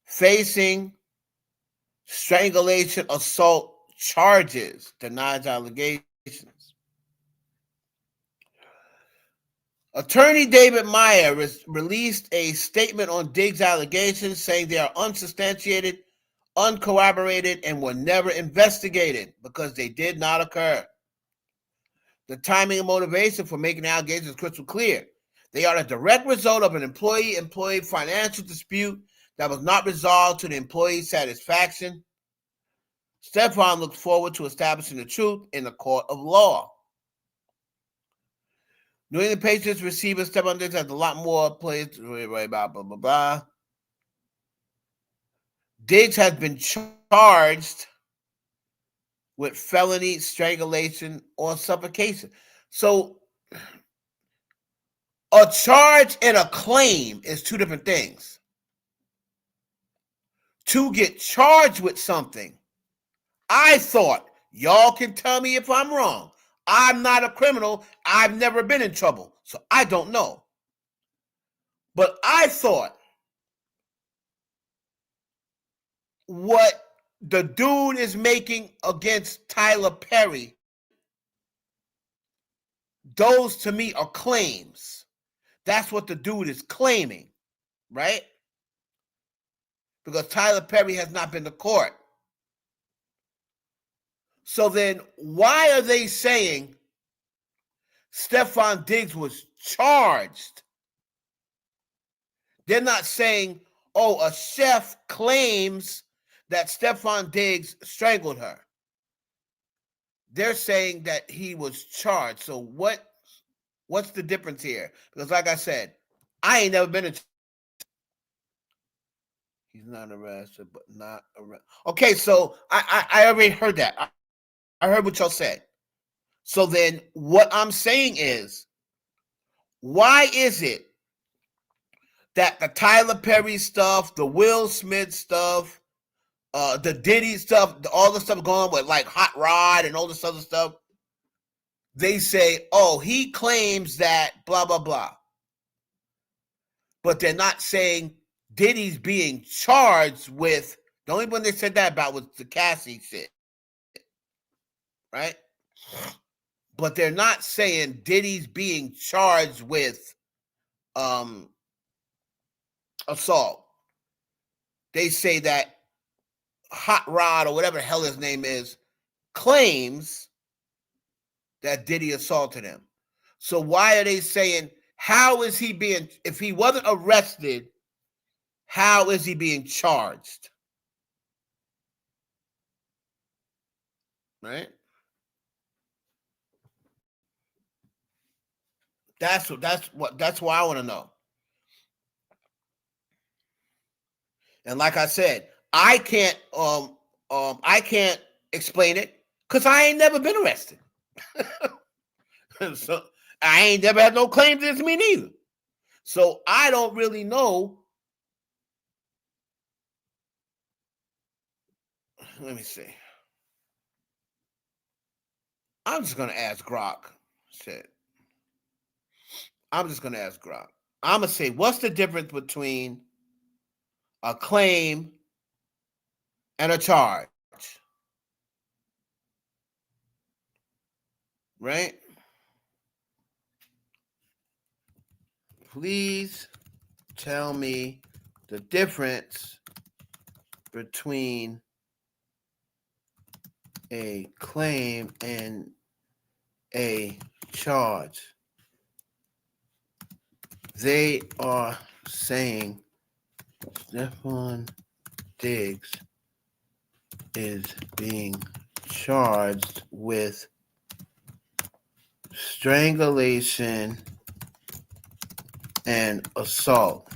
Facing strangulation assault charges, denies allegations. Attorney David Meyer released a statement on Diggs' allegations saying they are unsubstantiated, uncorroborated, and were never investigated because they did not occur. The timing and motivation for making the allegations is crystal clear. They are a direct result of an employee-employee financial dispute that was not resolved to the employee's satisfaction. Stefon looks forward to establishing the truth in the court of law. New England Patriots receiver Stefon Diggs has a lot more players to worry about, blah, blah, blah. Diggs has been charged with felony strangulation or suffocation. So a charge and a claim is two different things. To get charged with something, I thought, y'all can tell me if I'm wrong. I'm not a criminal. I've never been in trouble, so I don't know. But I thought what the dude is making against Tyler Perry, those to me are claims. That's what the dude is claiming, right? Because Tyler Perry has not been to court. So then why are they saying Stefon Diggs was charged? They're not saying, oh, a chef claims that Stefon Diggs strangled her. They're saying that he was charged. So what's the difference here? Because like I said, I ain't never been in. He's not arrested, but not arrested. Okay, so I already heard that. I heard what y'all said. So then what I'm saying is, why is it that the Tyler Perry stuff, the Will Smith stuff, the Diddy stuff, all the stuff going on with like Hot Rod and all this other stuff, they say, oh, he claims that blah, blah, blah. But they're not saying Diddy's being charged with, the only one they said that about was the Cassie shit, right? But they're not saying Diddy's being charged with assault. They say that Hot Rod or whatever the hell his name is claims that Diddy assaulted him. So why are they saying, how is he being, if he wasn't arrested, how is he being charged? Right? That's why I want to know. And like I said, I can't explain it because I ain't never been arrested. So I ain't never had no claims against me neither. So I don't really know. Let me see. I'm just gonna ask Grok. Shit. I'm just gonna ask Grok. I'm gonna say, what's the difference between a claim and a charge? Right? Please tell me the difference between a claim and a charge. They are saying Stefon Diggs is being charged with strangulation and assault.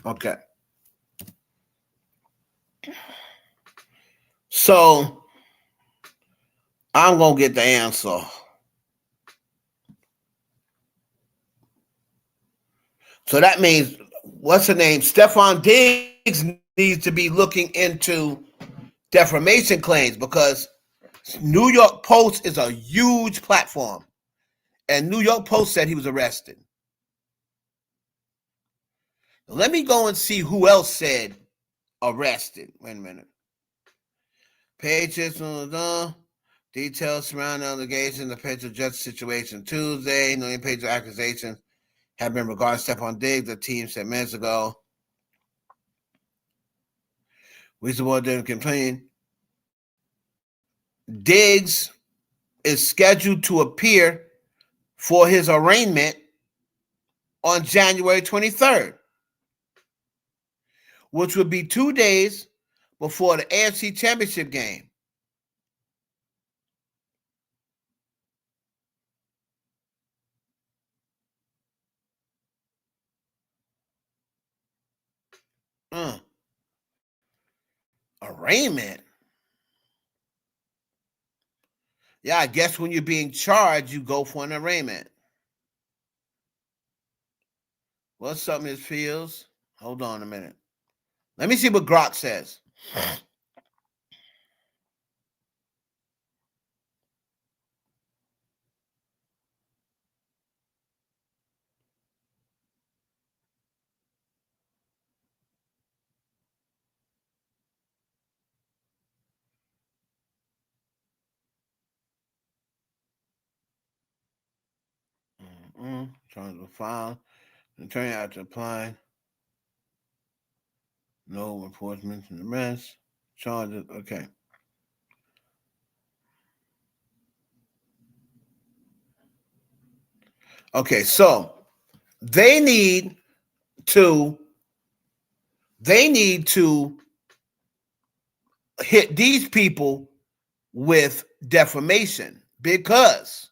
Okay. So I'm gonna get the answer. So that means, what's her name? Stefon Diggs needs to be looking into defamation claims, because New York Post is a huge platform, and New York Post said he was arrested. Let me go and see who else said arrested. Wait a minute. Pages, details surrounding allegations, the potential judge situation Tuesday. No page of accusations have been regarding Stefon Diggs, the team said minutes ago. Whistleblower didn't complain. Diggs is scheduled to appear for his arraignment on January 23rd, which would be 2 days before the AFC Championship game. Arraignment? Yeah, I guess when you're being charged, you go for an arraignment. What's up, Ms. Fields? Hold on a minute. Let me see what Grok says. Trying to file. Attorney out to apply. No enforcement in the rest. Charges. Okay. Okay, so they need to hit these people with defamation, because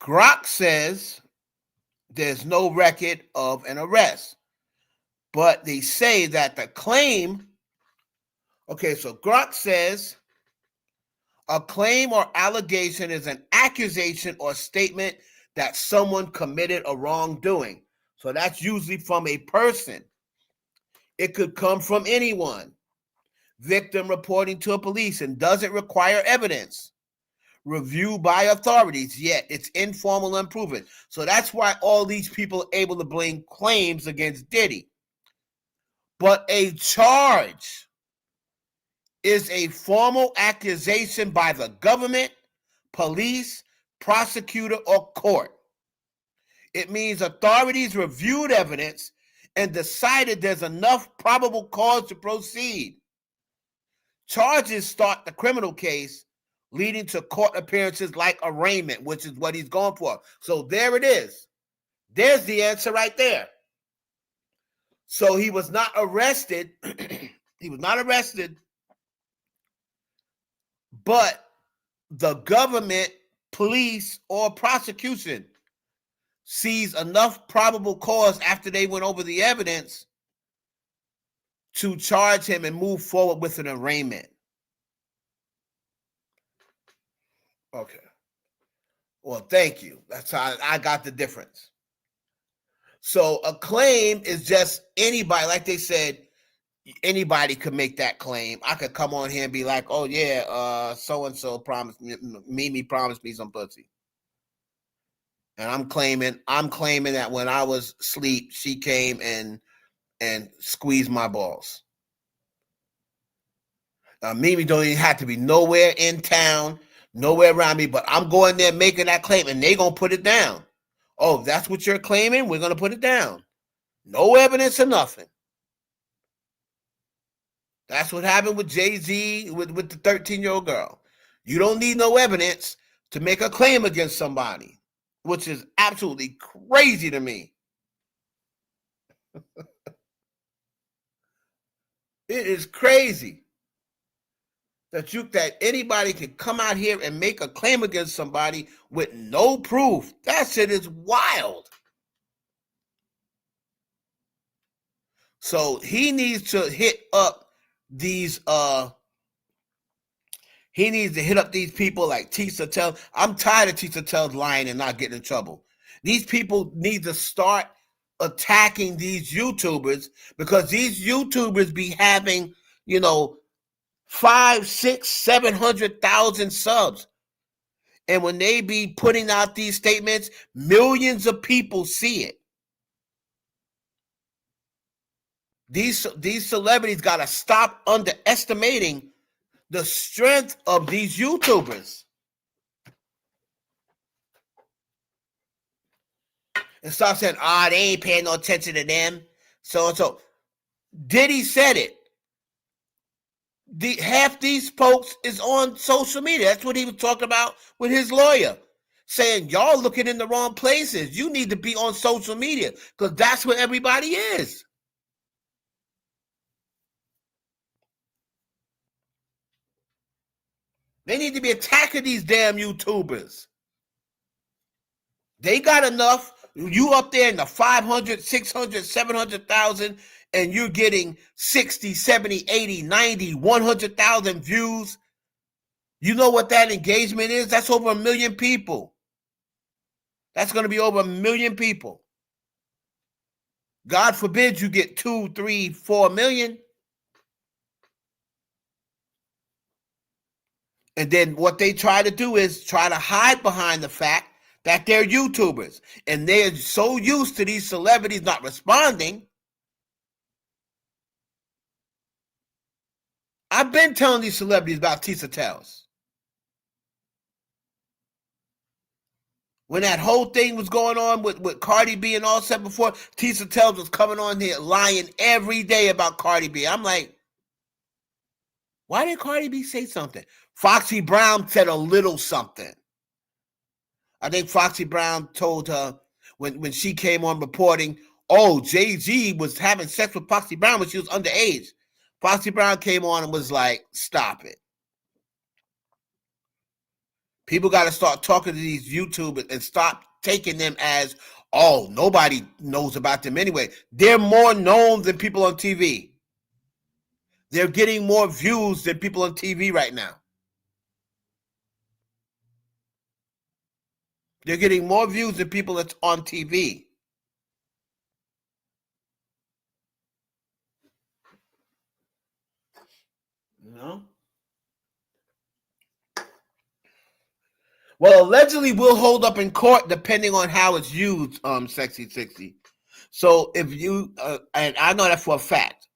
Grok says there's no record of an arrest, but they say that the claim. Okay, so Grok says a claim or allegation is an accusation or statement that someone committed a wrongdoing. So that's usually from a person. It could come from anyone. Victim reporting to a police and doesn't require evidence. Review by authorities, yet it's informal and proven. So that's why all these people are able to bring claims against Diddy. But a charge is a formal accusation by the government, police, prosecutor, or court. It means authorities reviewed evidence and decided there's enough probable cause to proceed. Charges start the criminal case, leading to court appearances like arraignment, which is what he's going for. So there it is. There's the answer right there. So he was not arrested. He was not arrested, but the government, police, or prosecution sees enough probable cause after they went over the evidence to charge him and move forward with an arraignment. Okay. Well, thank you. That's how I got the difference. So a claim is just anybody, like they said, anybody could make that claim. I could come on here and be like, oh yeah, so-and-so promised me, Mimi promised me some pussy. And I'm claiming that when I was asleep, she came and squeezed my balls. Mimi don't even have to be nowhere in town, nowhere around me, but I'm going there making that claim, and they gonna put it down. Oh, that's what you're claiming? We're gonna put it down. No evidence or nothing. That's what happened with Jay-Z with the 13-year-old girl. You don't need no evidence to make a claim against somebody, which is absolutely crazy to me. It is crazy that anybody can come out here and make a claim against somebody with no proof. That shit is wild. So he needs to hit up these He needs to hit up these people like Tisa Tell. I'm tired of Tisa Tell's lying and not getting in trouble. These people need to start attacking these YouTubers because these YouTubers be having, 5, 6, 700,000 subs. And when they be putting out these statements, millions of people see it. These celebrities got to stop underestimating the strength of these YouTubers. And start saying, they ain't paying no attention to them. So and so. Diddy said it. Half these folks is on social media. That's what he was talking about with his lawyer. Saying, y'all looking in the wrong places. You need to be on social media because that's where everybody is. They need to be attacking these damn YouTubers. They got enough. You up there in the 500, 600, 700,000, and you're getting 60, 70, 80, 90, 100,000 views. You know what that engagement is? That's over 1 million people. That's going to be over 1 million people. God forbid you get 2, 3, 4 million. And then what they try to do is try to hide behind the fact that they're YouTubers. And they're so used to these celebrities not responding. I've been telling these celebrities about Tisa Tells. When that whole thing was going on with Cardi B and all that before, Tisa Tells was coming on here lying every day about Cardi B. I'm like, why did Cardi B say something? Foxy Brown said a little something. I think Foxy Brown told her when she came on reporting, Jay-Z was having sex with Foxy Brown when she was underage. Foxy Brown came on and was like, stop it. People got to start talking to these YouTubers and stop taking them as, nobody knows about them anyway. They're more known than people on TV. They're getting more views than people on TV right now. They're getting more views than people that's on TV. Well, allegedly will hold up in court depending on how it's used, Sexy 60. So if you, and I know that for a fact,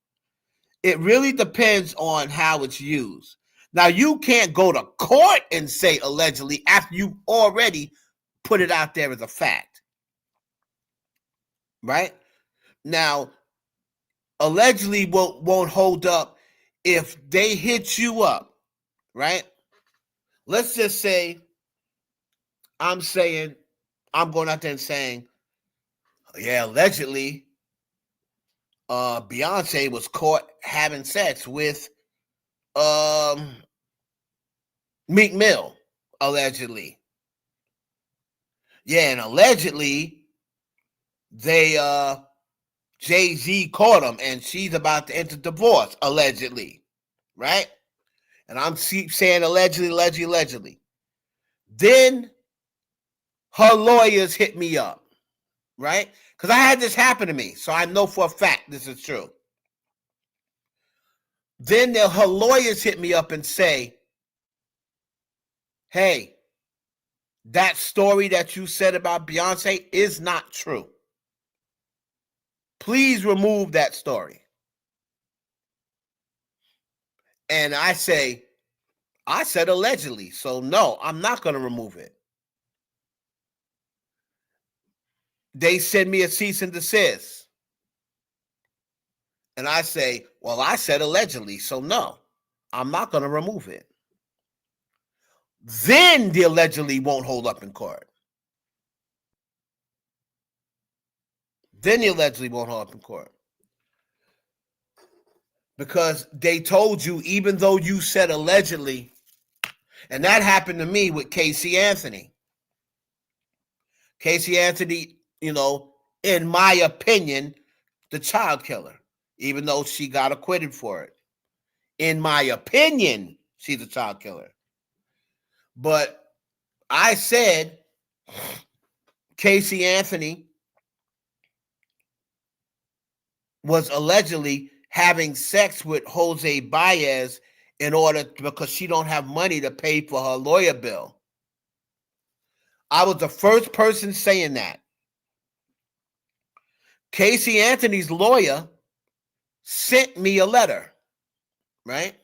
it really depends on how it's used. Now, you can't go to court and say allegedly after you already put it out there as a fact. Right? Now, allegedly won't hold up if they hit you up, right? Let's just say I'm going out there and saying, allegedly, Beyonce was caught having sex with Meek Mill, allegedly. Yeah, and allegedly they Jay-Z caught him and she's about to enter divorce, allegedly. Right? And I'm saying allegedly. Then her lawyers hit me up, right? Because I had this happen to me, so I know for a fact this is true. Then her lawyers hit me up and say, hey, that story that you said about Beyonce is not true. Please remove that story. And I said allegedly, so no, I'm not going to remove it. They send me a cease and desist. And I say, well, I said allegedly, so no, I'm not going to remove it. Then the allegedly won't hold up in court. Because they told you, even though you said allegedly, and that happened to me with Casey Anthony. Casey Anthony, in my opinion, the child killer, even though she got acquitted for it. In my opinion, she's a child killer. But I said Casey Anthony was allegedly having sex with Jose Baez because she don't have money to pay for her lawyer bill. I was the first person saying that. Casey Anthony's lawyer sent me a letter, right?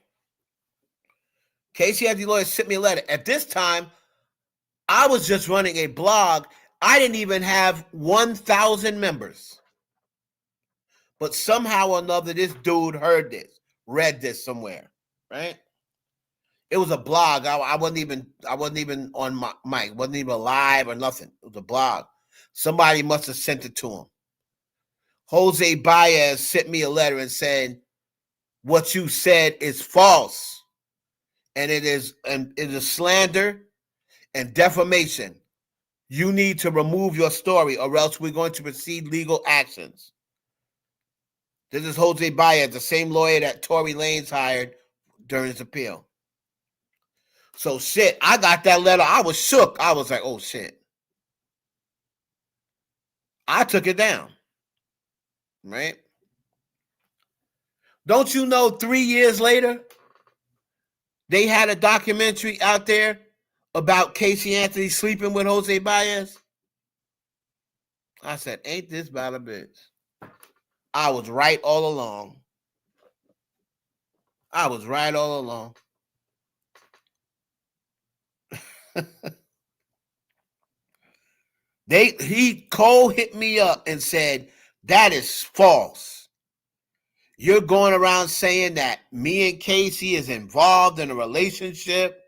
Casey Anthony's lawyer sent me a letter. At this time, I was just running a blog. I didn't even have 1,000 members. But somehow or another, this dude heard this, read this somewhere, right? It was a blog. I wasn't even on my mic, wasn't even live or nothing. It was a blog. Somebody must have sent it to him. Jose Baez sent me a letter and said, what you said is false. And it is slander and defamation. You need to remove your story or else we're going to proceed legal actions. This is Jose Baez, the same lawyer that Tory Lanez hired during his appeal. So shit, I got that letter. I was shook. I was like, oh shit. I took it down. Right? Don't you know 3 years later, they had a documentary out there about Casey Anthony sleeping with Jose Baez? I said, ain't this about a bitch? I was right all along. I was right all along. Cole hit me up and said, that is false. You're going around saying that me and Casey is involved in a relationship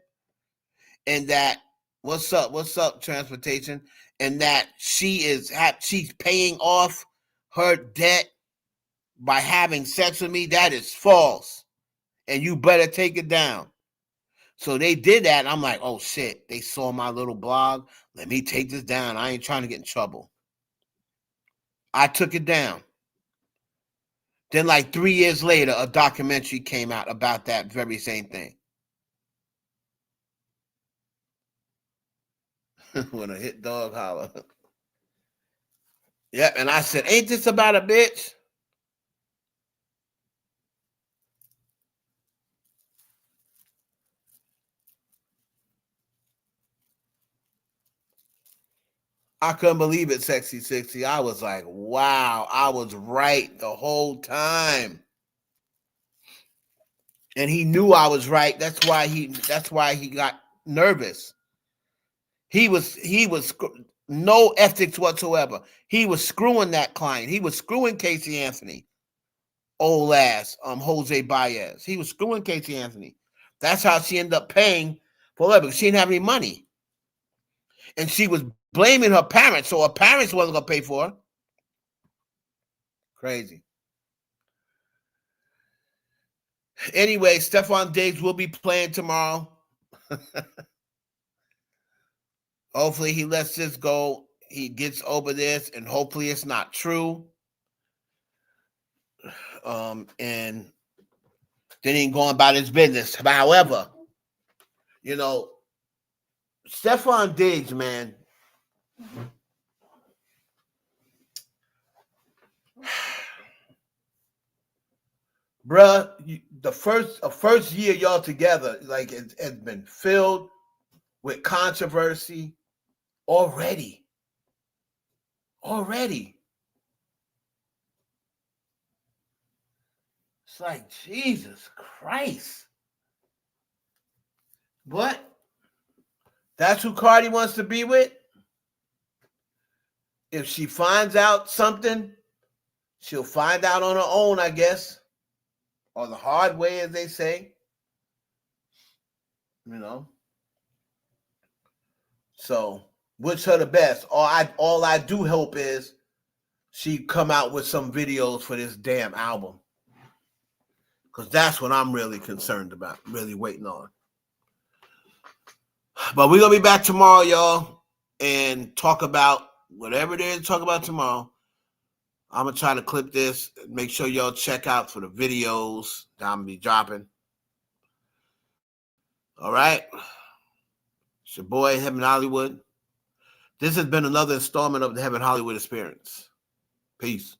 and that, what's up, transportation, and that she's paying off her debt by having sex with me. That is false. And you better take it down. So they did that. And I'm like, oh shit, they saw my little blog. Let me take this down. I ain't trying to get in trouble. I took it down. Then like 3 years later, a documentary came out about that very same thing. When a hit dog holler. Yeah, and I said, ain't this about a bitch? I couldn't believe it, Sexy 60. I was like, wow, I was right the whole time. And he knew I was right. That's why he got nervous. He was no ethics whatsoever. He was screwing that client. He was screwing Casey Anthony. Old ass, Jose Baez. He was screwing Casey Anthony. That's how she ended up paying for it, because she didn't have any money. And she was blaming her parents, so her parents wasn't going to pay for her. Crazy. Anyway, Stefon Diggs will be playing tomorrow. Hopefully he lets this go. He gets over this, and hopefully it's not true. And then he going about his business. However, you know, Stefon Diggs, man. Bruh, the first year y'all together, like it's been filled with controversy already. It's like, Jesus Christ. But that's who Cardi wants to be with. If she finds out something, she'll find out on her own, I guess. Or the hard way, as they say. You know. So, wish her the best. All I do hope is she come out with some videos for this damn album. Because that's what I'm really concerned about, really waiting on. But we're going to be back tomorrow, y'all, and talk about whatever it is to talk about tomorrow. I'm going to try to clip this. Make sure y'all check out for the videos that I'm going to be dropping. All right. It's your boy, Heaven Hollywood. This has been another installment of the Heaven Hollywood Experience. Peace.